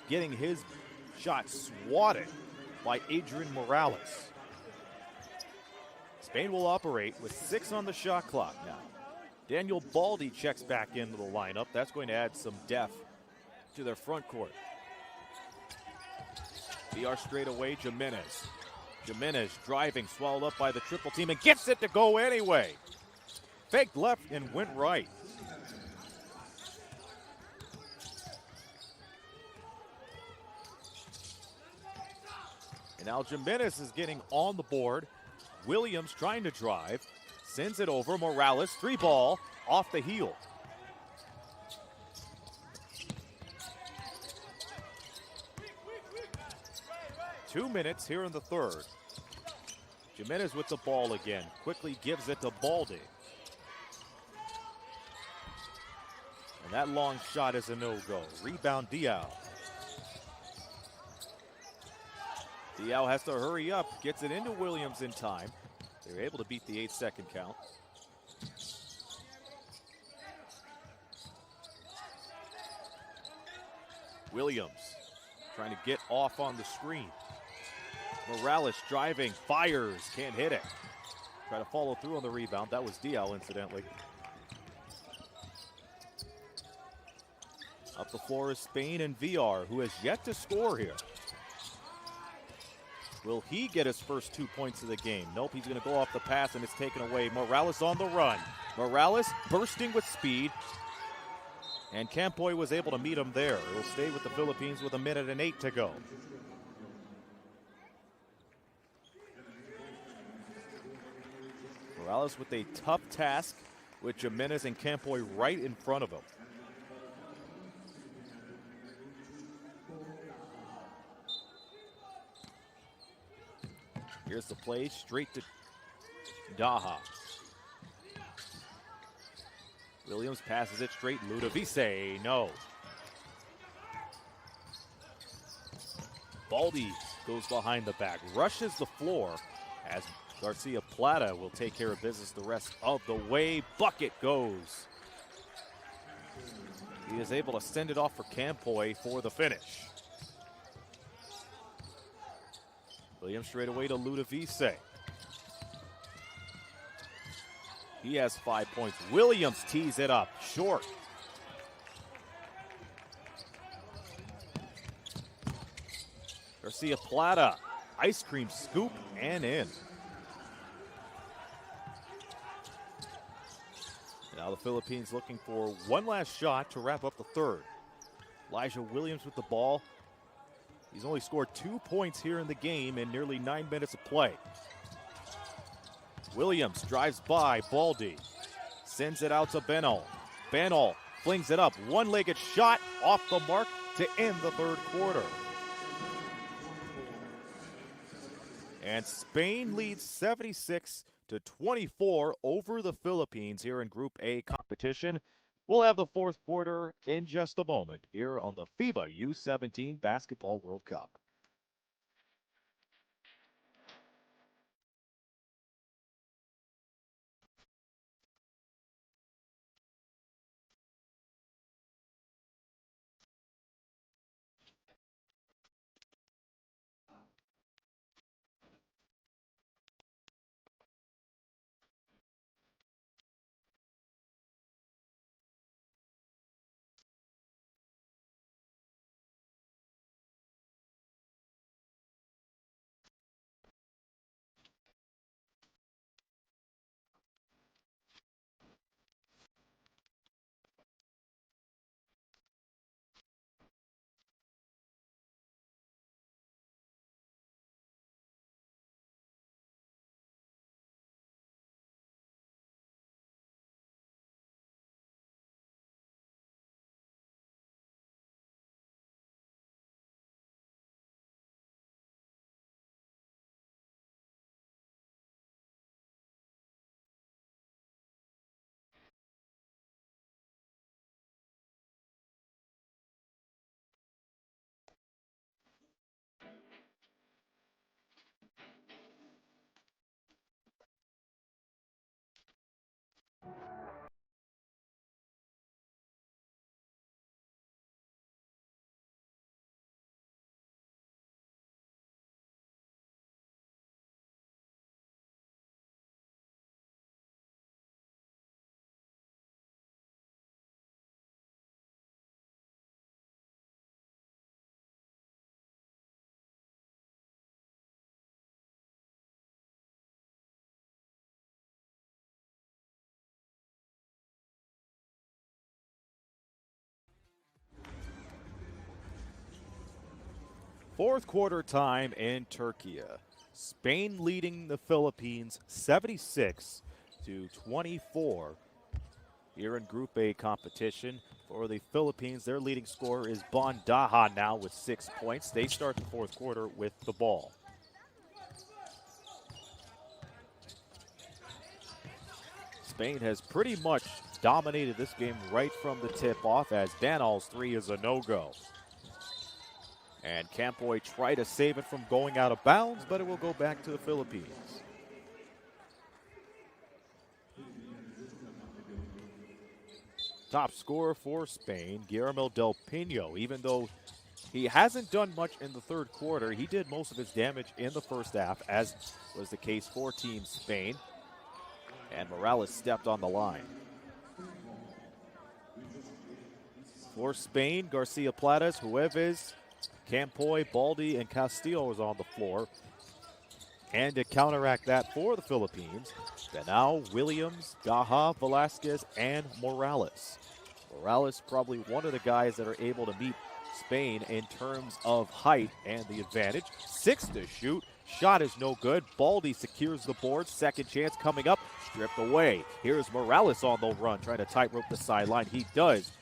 Speaker 1: getting his shot swatted by Adrian Morales. Spain will operate with 6 on the shot clock now. Daniel Baldi checks back into the lineup. That's going to add some depth to their front court. VR straight away, Jimenez. Jimenez driving, swallowed up by the triple team, and gets it to go anyway. Faked left and went right. And now Jimenez is getting on the board. Williams trying to drive, sends it over. Morales, 3-ball, off the heel. Two minutes here in the third. Jimenez with the ball again. Quickly gives it to Baldi. And that long shot is a no-go. Rebound Diao. Diao has to hurry up. Gets it into Williams in time. They're able to beat the 8-second count. Williams trying to get off on the screen. Morales driving, fires, can't hit it. Try to follow through on the rebound. That was Diao, incidentally. Up the floor is Spain and VR, who has yet to score here. Will he get his first 2 points of the game? Nope, he's going to go off the pass, and it's taken away. Morales on the run. Morales bursting with speed. And Campoy was able to meet him there. It will stay with the Philippines with 1:08 to go. Morales with a tough task with Jimenez and Campoy right in front of him. Here's the play, straight to Daha. Williams passes it straight. Ludovice, no. Baldi goes behind the back, rushes the floor as Garcia Plata will take care of business the rest of the way. Bucket goes. He is able to send it off for Campoy for the finish. Williams straight away to Ludovice. He has 5 points. Williams tees it up, short. Garcia Plata, ice cream scoop and in. Now the Philippines looking for one last shot to wrap up the third. Elijah Williams with the ball. He's only scored 2 points here in the game in nearly 9 minutes of play. Williams drives by Baldy. Sends it out to Benall. Benall flings it up. One-legged shot off the mark to end the third quarter. And Spain leads 76-24 over the Philippines here in Group A competition. We'll have the fourth quarter in just a moment here on the FIBA U17 Basketball World Cup. Fourth quarter time in Turkey. Spain leading the Philippines 76-24 here in Group A competition. For the Philippines, their leading scorer is Bondaha now with 6 points. They start the fourth quarter with the ball. Spain has pretty much dominated this game right from the tip-off, as Danal's three is a no-go. And Campoy tried to save it from going out of bounds, but it will go back to the Philippines. Top scorer for Spain, Guillermo Del Pino. Even though he hasn't done much in the third quarter, he did most of his damage in the first half, as was the case for Team Spain. And Morales stepped on the line. For Spain, Garcia Platas, Jueves, Campoy, Baldy, and Castillo is on the floor. And to counteract that for the Philippines, Danao, Williams, Gaha, Velasquez, and Morales. Morales probably one of the guys that are able to meet Spain in terms of height and the advantage. 6 to shoot. Shot is no good. Baldy secures the board. Second chance coming up. Stripped away. Here's Morales on the run, trying to tightrope the sideline. He does.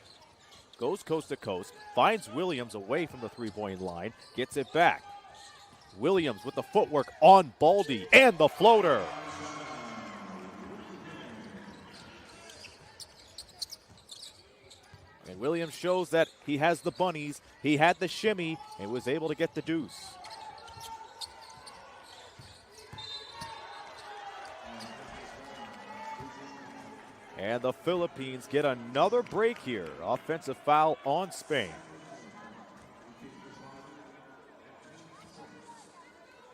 Speaker 1: Goes coast to coast. Finds Williams away from the three-point line. Gets it back. Williams with the footwork on Baldy and the floater. And Williams shows that he has the bunnies. He had the shimmy and was able to get the deuce. And the Philippines get another break here. Offensive foul on Spain.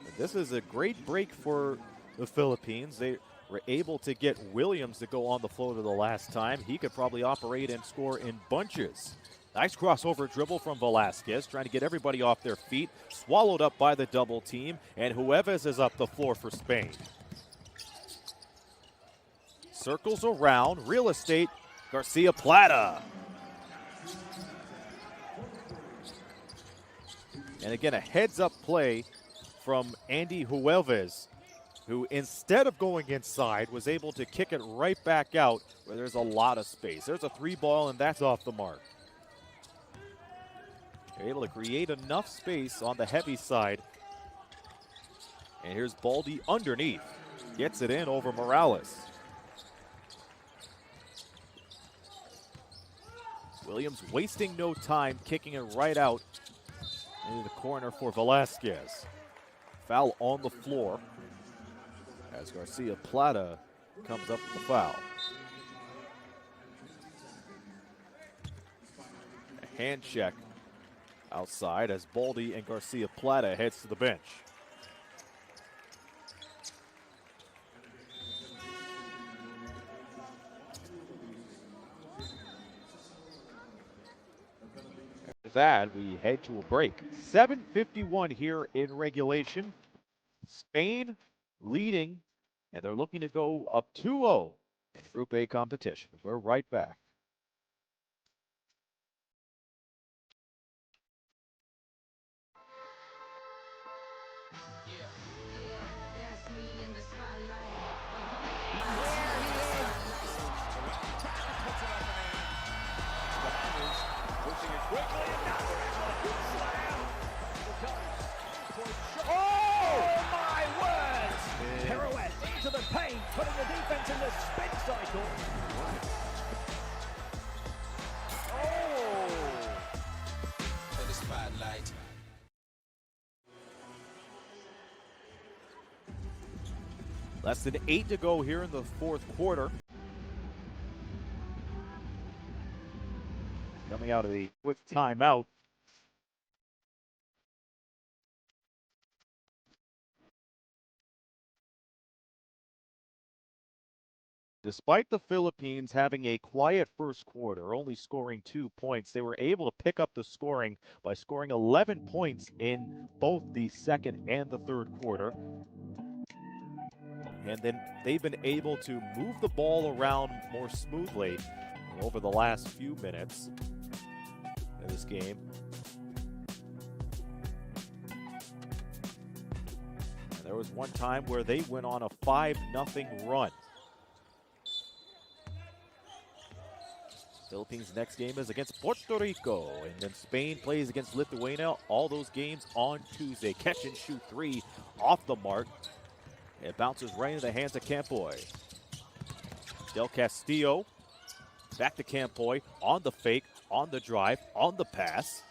Speaker 1: And this is a great break for the Philippines. They were able to get Williams to go on the floater the last time. He could probably operate and score in bunches. Nice crossover dribble from Velasquez, trying to get everybody off their feet. Swallowed up by the double team, and Huevas is up the floor for Spain. Circles around, real estate, Garcia Plata. And again, a heads-up play from Andy Huevas, who instead of going inside was able to kick it right back out where there's a lot of space. There's a 3-ball, and that's off the mark. They're able to create enough space on the heavy side. And here's Baldy underneath. Gets it in over Morales. Williams wasting no time, kicking it right out into the corner for Velasquez. Foul on the floor as Garcia Plata comes up with the foul. A hand check outside as Baldy and Garcia Plata heads to the bench. After that, we head to a break. 7:51 here in regulation. Spain leading, and they're looking to go up 2-0 in Group A competition. We're right back.
Speaker 3: That's me in the spotlight.
Speaker 6: Pushing it quickly, and now there is a good slam. Oh my word! Pirouette into the paint, putting the defense in the spin cycle. Oh!
Speaker 5: For the spotlight.
Speaker 1: Less than 8 to go here in the fourth quarter. Coming out of the quick timeout. Despite the Philippines having a quiet first quarter, only scoring 2 points, they were able to pick up the scoring by scoring 11 points in both the second and the third quarter. And then they've been able to move the ball around more smoothly over the last few minutes in this game. And there was one time where they went on a 5-0 run. Philippines' next game is against Puerto Rico, and then Spain plays against Lithuania. All those games on Tuesday. Catch and shoot 3 off the mark. It bounces right into the hands of Campoy. Del Castillo back to Campoy on the fake, on the drive, on the pass.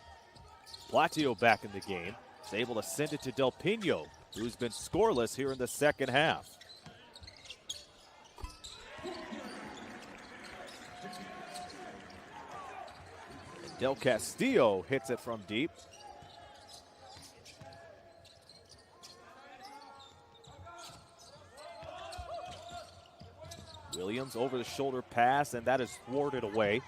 Speaker 1: Platio back in the game. Is able to send it to Del Pino, who's been scoreless here in the second half. Del Castillo hits it from deep. Williams over the shoulder pass, and that is thwarted away.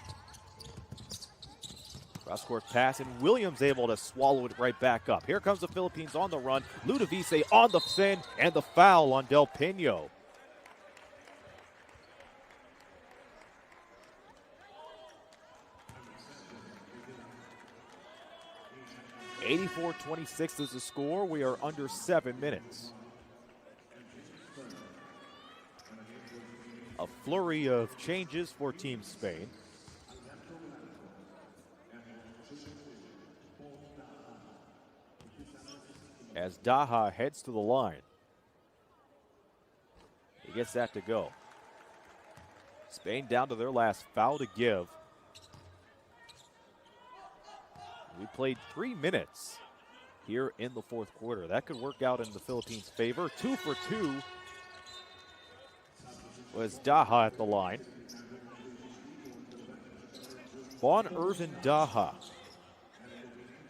Speaker 1: Cross-court pass, and Williams able to swallow it right back up. Here comes the Philippines on the run. Ludovice on the fin, and the foul on Del Pino. (84-26) is the score. We are under 7 minutes. A flurry of changes for Team Spain. As Daha heads to the line. He gets that to go. Spain down to their last foul to give. We played 3 minutes here in the fourth quarter. That could work out in the Philippines' favor. 2 for 2 was Daha at the line. Vaughn Irvin Daha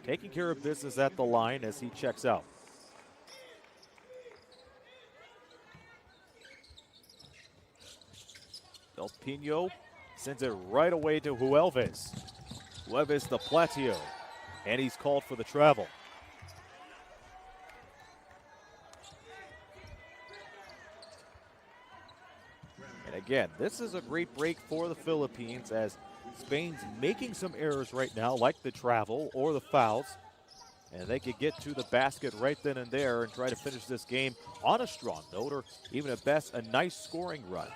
Speaker 1: taking care of business at the line as he checks out. Del Pino sends it right away to Huelves. Huelves the Platio, and he's called for the travel. And again, this is a great break for the Philippines as Spain's making some errors right now, like the travel or the fouls. And they could get to the basket right then and there and try to finish this game on a strong note, or even at best, a nice scoring run.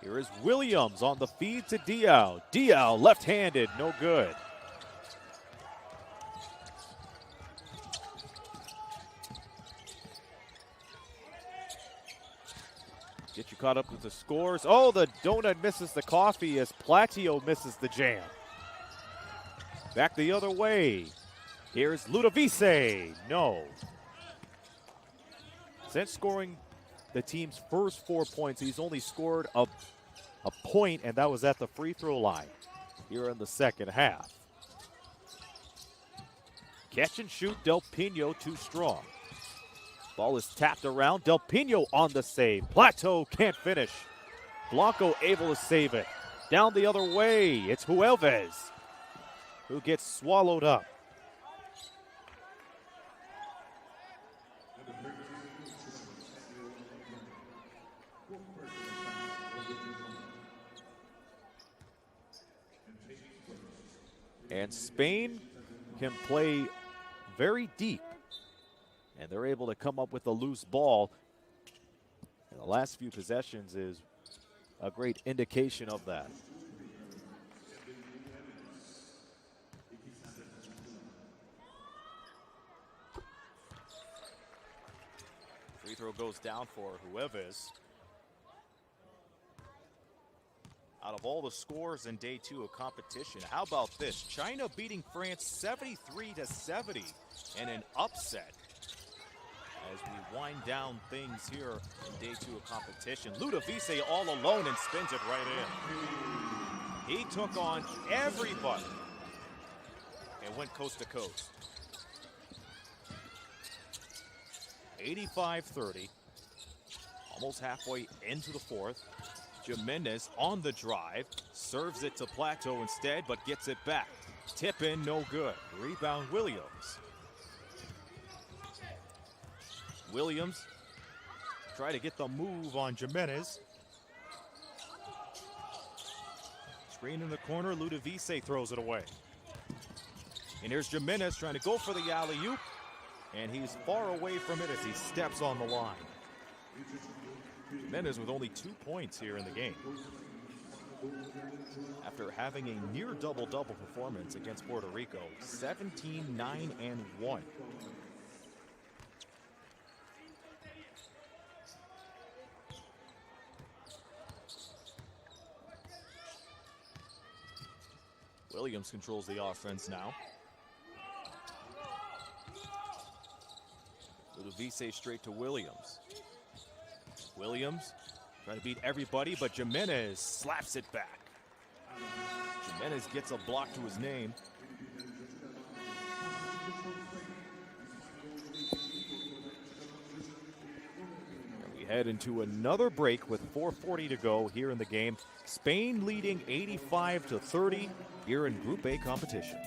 Speaker 1: Here is Williams on the feed to Diao. Diao left-handed, no good. Get you caught up with the scores. Oh, the donut misses the coffee as Platio misses the jam. Back the other way. Here's Ludovice. No. Since scoring the team's first 4 points, he's only scored a point, and that was at the free throw line here in the second half. Catch and shoot, Del Pino too strong. Ball is tapped around. Del Pino on the save. Plateau can't finish. Blanco able to save it. Down the other way, it's Huelves who gets swallowed up. And Spain can play very deep, and they're able to come up with a loose ball. And the last few possessions is a great indication of that. Free throw goes down for Huelves. Out of all the scores in day 2 of competition, how about this? China beating France 73-70 in an upset. As we wind down things here in day 2 of competition, Ludovice all alone and spins it right in. He took on everybody and went coast to coast. 85-30, almost halfway into the fourth. Jimenez on the drive, serves it to Plateau instead, but gets it back. Tip in, no good. Rebound, Williams. Williams try to get the move on Jimenez. Screen in the corner, Ludovice throws it away. And here's Jimenez trying to go for the alley-oop, and he's far away from it as he steps on the line. Jimenez with only 2 points here in the game, after having a near double-double performance against Puerto Rico, 17, 9, and 1. Williams controls the offense now. Ludovice straight to Williams. Williams trying to beat everybody, but Jimenez slaps it back. Jimenez gets a block to his name. And we head into another break with 4:40 to go here in the game. Spain leading 85-30 here in Group A competition.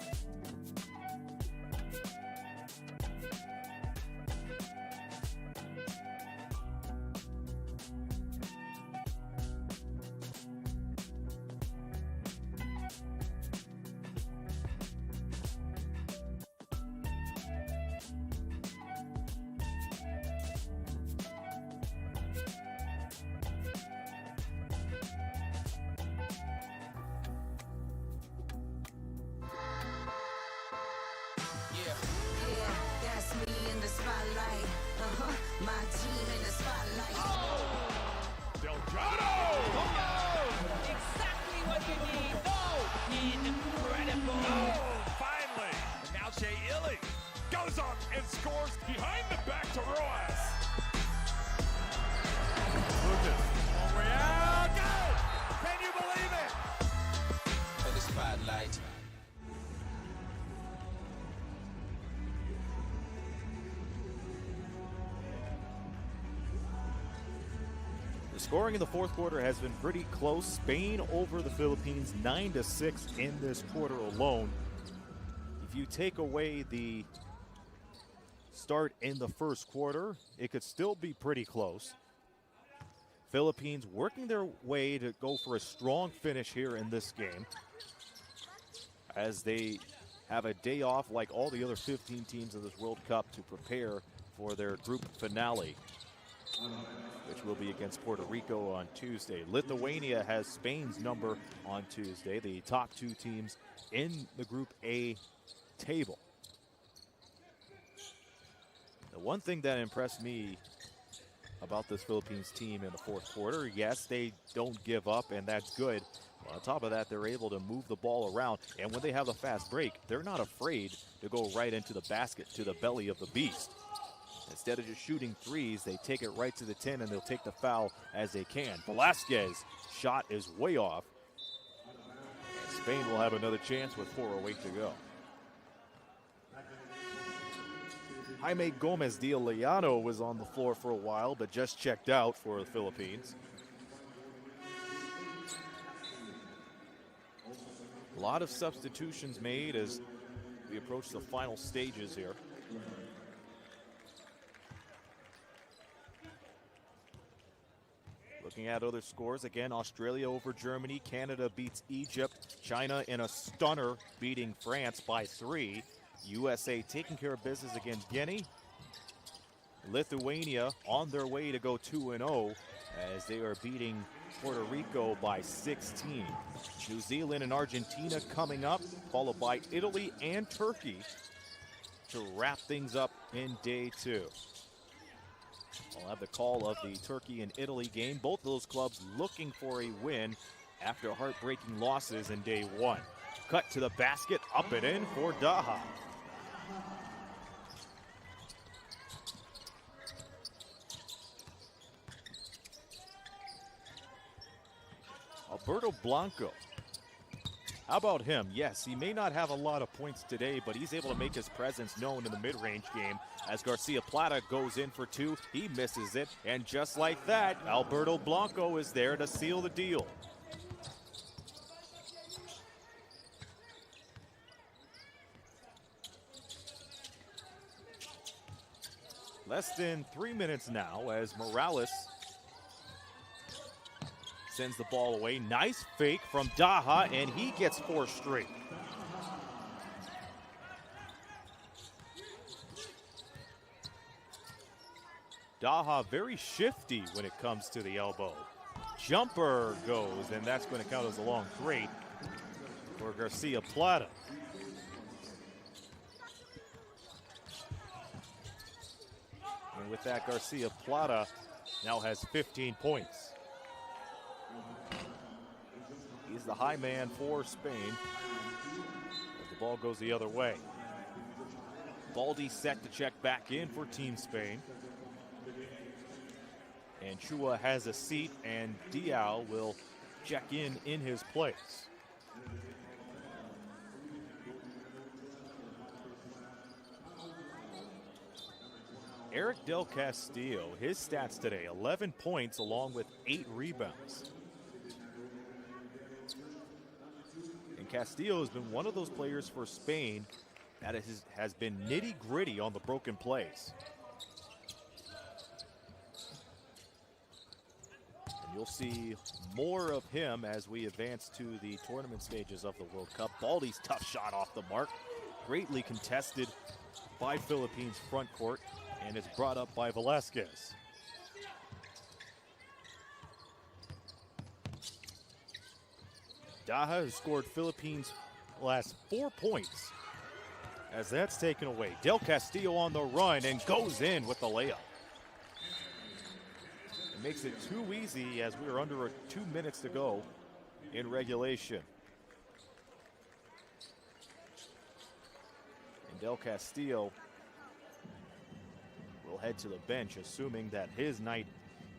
Speaker 1: The scoring in the fourth quarter has been pretty close. Spain over the Philippines 9-6 in this quarter alone. If you take away the start in the first quarter, it could still be pretty close. Philippines working their way to go for a strong finish here in this game, as they have a day off like all the other 15 teams of this World Cup to prepare for their group finale, which will be against Puerto Rico on Tuesday. Lithuania has Spain's number on Tuesday, the top two teams in the Group A table. The one thing that impressed me about this Philippines team in the fourth quarter, yes, they don't give up, and that's good. Well, on top of that, they're able to move the ball around, and when they have a fast break, they're not afraid to go right into the basket, to the belly of the beast. Instead of just shooting threes, they take it right to the 10, and they'll take the foul as they can. Velasquez's shot is way off. And Spain will have another chance with 4:08 to go. Jaime Gomez de Leano was on the floor for a while, but just checked out for the Philippines. A lot of substitutions made as we approach the final stages here. Looking at other scores, again, Australia over Germany, Canada beats Egypt, China in a stunner beating France by 3. USA taking care of business against Guinea. Lithuania on their way to go 2-0 as they are beating Puerto Rico by 16. New Zealand and Argentina coming up, followed by Italy and Turkey to wrap things up in day 2. I'll have the call of the Turkey and Italy game. Both of those clubs looking for a win after heartbreaking losses in day 1. Cut to the basket, up and in for Daha. Alberto Blanco. How about him? Yes, he may not have a lot of points today, but he's able to make his presence known in the mid-range game. As Garcia Plata goes in for 2, he misses it. And just like that, Alberto Blanco is there to seal the deal. Less than 3 minutes now as Morales sends the ball away. Nice fake from Daha, and he gets 4 straight. Daha very shifty when it comes to the elbow. Jumper goes, and that's going to count as a long 3 for Garcia Plata. And with that, Garcia Plata now has 15 points. He's the high man for Spain as the ball goes the other way. Baldy set to check back in for Team Spain. And Chua has a seat, and Diao will check in his place. Eric Del Castillo, his stats today, 11 points along with 8 rebounds. And Castillo has been one of those players for Spain that has been nitty-gritty on the broken plays. And you'll see more of him as we advance to the tournament stages of the World Cup. Baldy's tough shot off the mark, greatly contested by Philippines front court, and it's brought up by Velasquez. Daha has scored Philippines' last 4 points as that's taken away. Del Castillo on the run and goes in with the layup. It makes it too easy as we're under 2 minutes to go in regulation. And Del Castillo will head to the bench, assuming that his night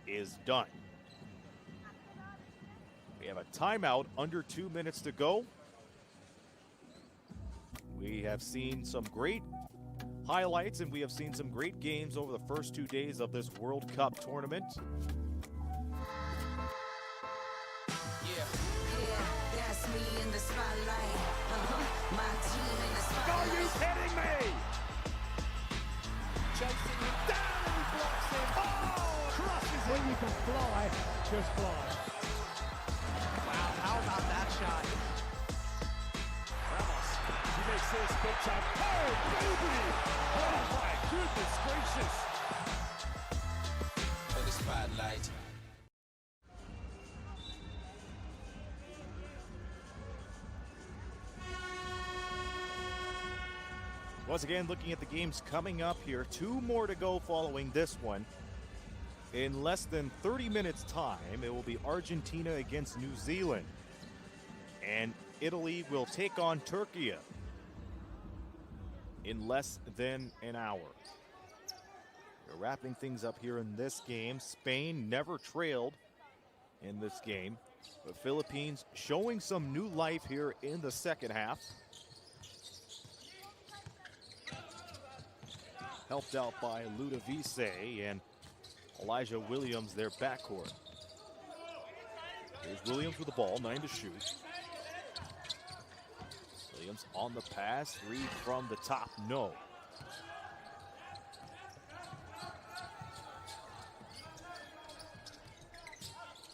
Speaker 1: is done. We have a timeout, under 2 minutes to go. We have seen some great highlights, and we have seen some great games over the first 2 days of this World Cup tournament.
Speaker 2: chasing him down and he blocks him. Oh, crushes
Speaker 6: When
Speaker 2: him.
Speaker 6: you can fly, just fly.
Speaker 7: Wow, how about that shot?
Speaker 2: Ramos, he makes this big time. Oh, baby! Oh my goodness gracious!
Speaker 5: For the spotlight.
Speaker 1: Once again, looking at the games coming up here, 2 more to go following this one. In less than 30 minutes time, it will be Argentina against New Zealand. And Italy will take on Turkey in less than an hour. We're wrapping things up here in this game. Spain never trailed in this game. The Philippines showing some new life here in the second half. Helped out by Ludovice and Elijah Williams, their backcourt. Here's Williams with the ball, 9 to shoot. Williams on the pass, 3 from the top, no.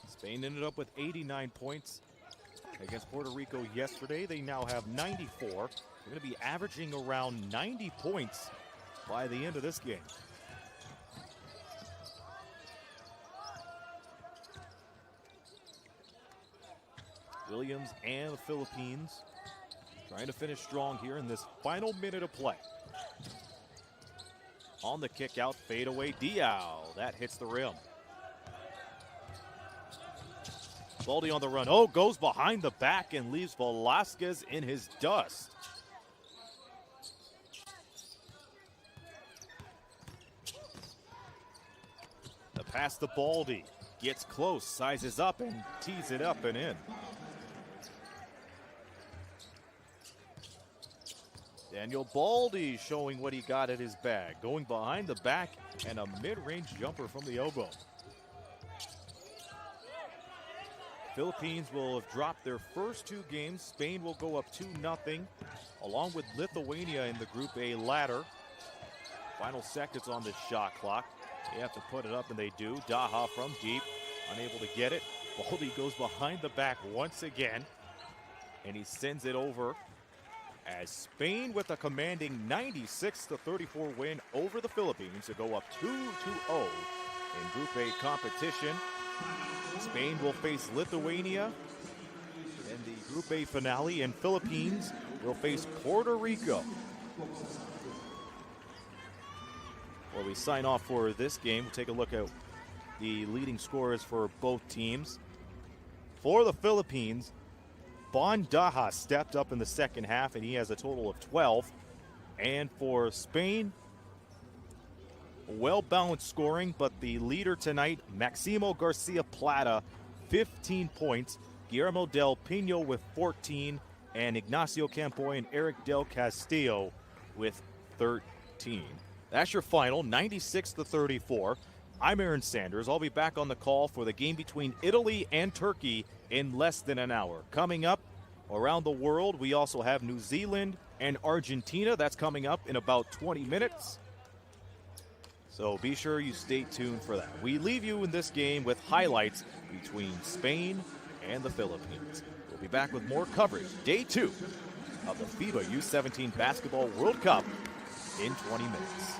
Speaker 1: Spain ended up with 89 points against Puerto Rico yesterday. They now have 94. They're going to be averaging around 90 points by the end of this game. Williams and the Philippines trying to finish strong here in this final minute of play. On the kick out, fadeaway, Diao. That hits the rim. Baldy on the run. Oh, goes behind the back and leaves Velasquez in his dust. The pass to Baldy. Gets close, sizes up, and tees it up and in. Daniel Baldy showing what he got at his bag. Going behind the back and a mid-range jumper from the elbow. Philippines will have dropped their first 2 games. Spain will go up 2-0, along with Lithuania in the Group A ladder. Final seconds on this shot clock. They have to put it up, and they do. Daha from deep, unable to get it. Baldy goes behind the back once again, and he sends it over as Spain with a commanding 96-34 win over the Philippines to go up 2-0 in Group A competition. Spain will face Lithuania in the Group A finale, and Philippines will face Puerto Rico. Before we sign off for this game, we'll take a look at the leading scorers for both teams. For the Philippines, Bon Daha stepped up in the second half, and he has a total of 12. And for Spain, well-balanced scoring, but the leader tonight, Maximo Garcia Plata, 15 points. Guillermo Del Pino with 14, and Ignacio Campoy and Eric Del Castillo with 13. That's your final, 96-34. I'm Aaron Sanders. I'll be back on the call for the game between Italy and Turkey in less than an hour. Coming up around the world, we also have New Zealand and Argentina. That's coming up in about 20 minutes. So be sure you stay tuned for that. We leave you in this game with highlights between Spain and the Philippines. We'll be back with more coverage, day 2 of the FIBA U17 Basketball World Cup in 20 minutes.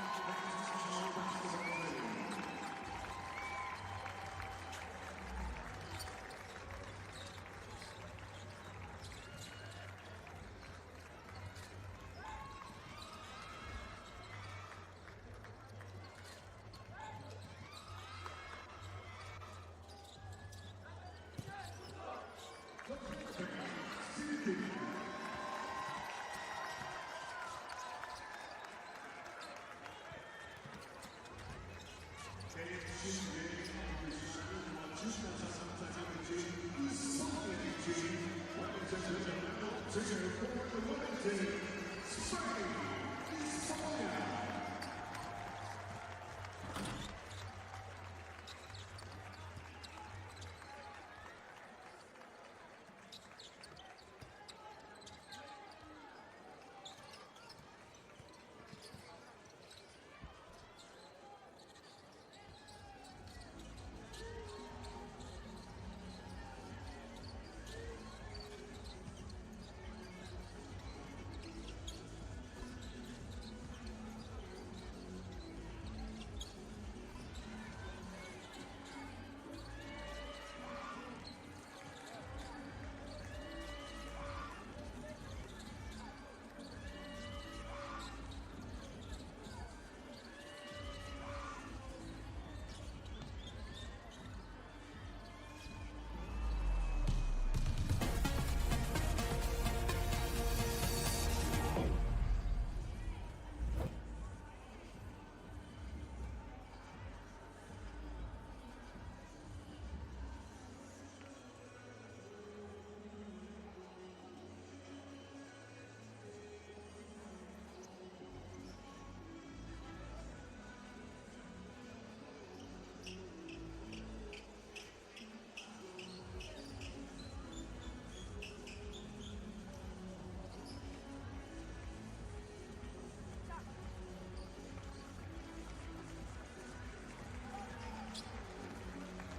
Speaker 8: Spain.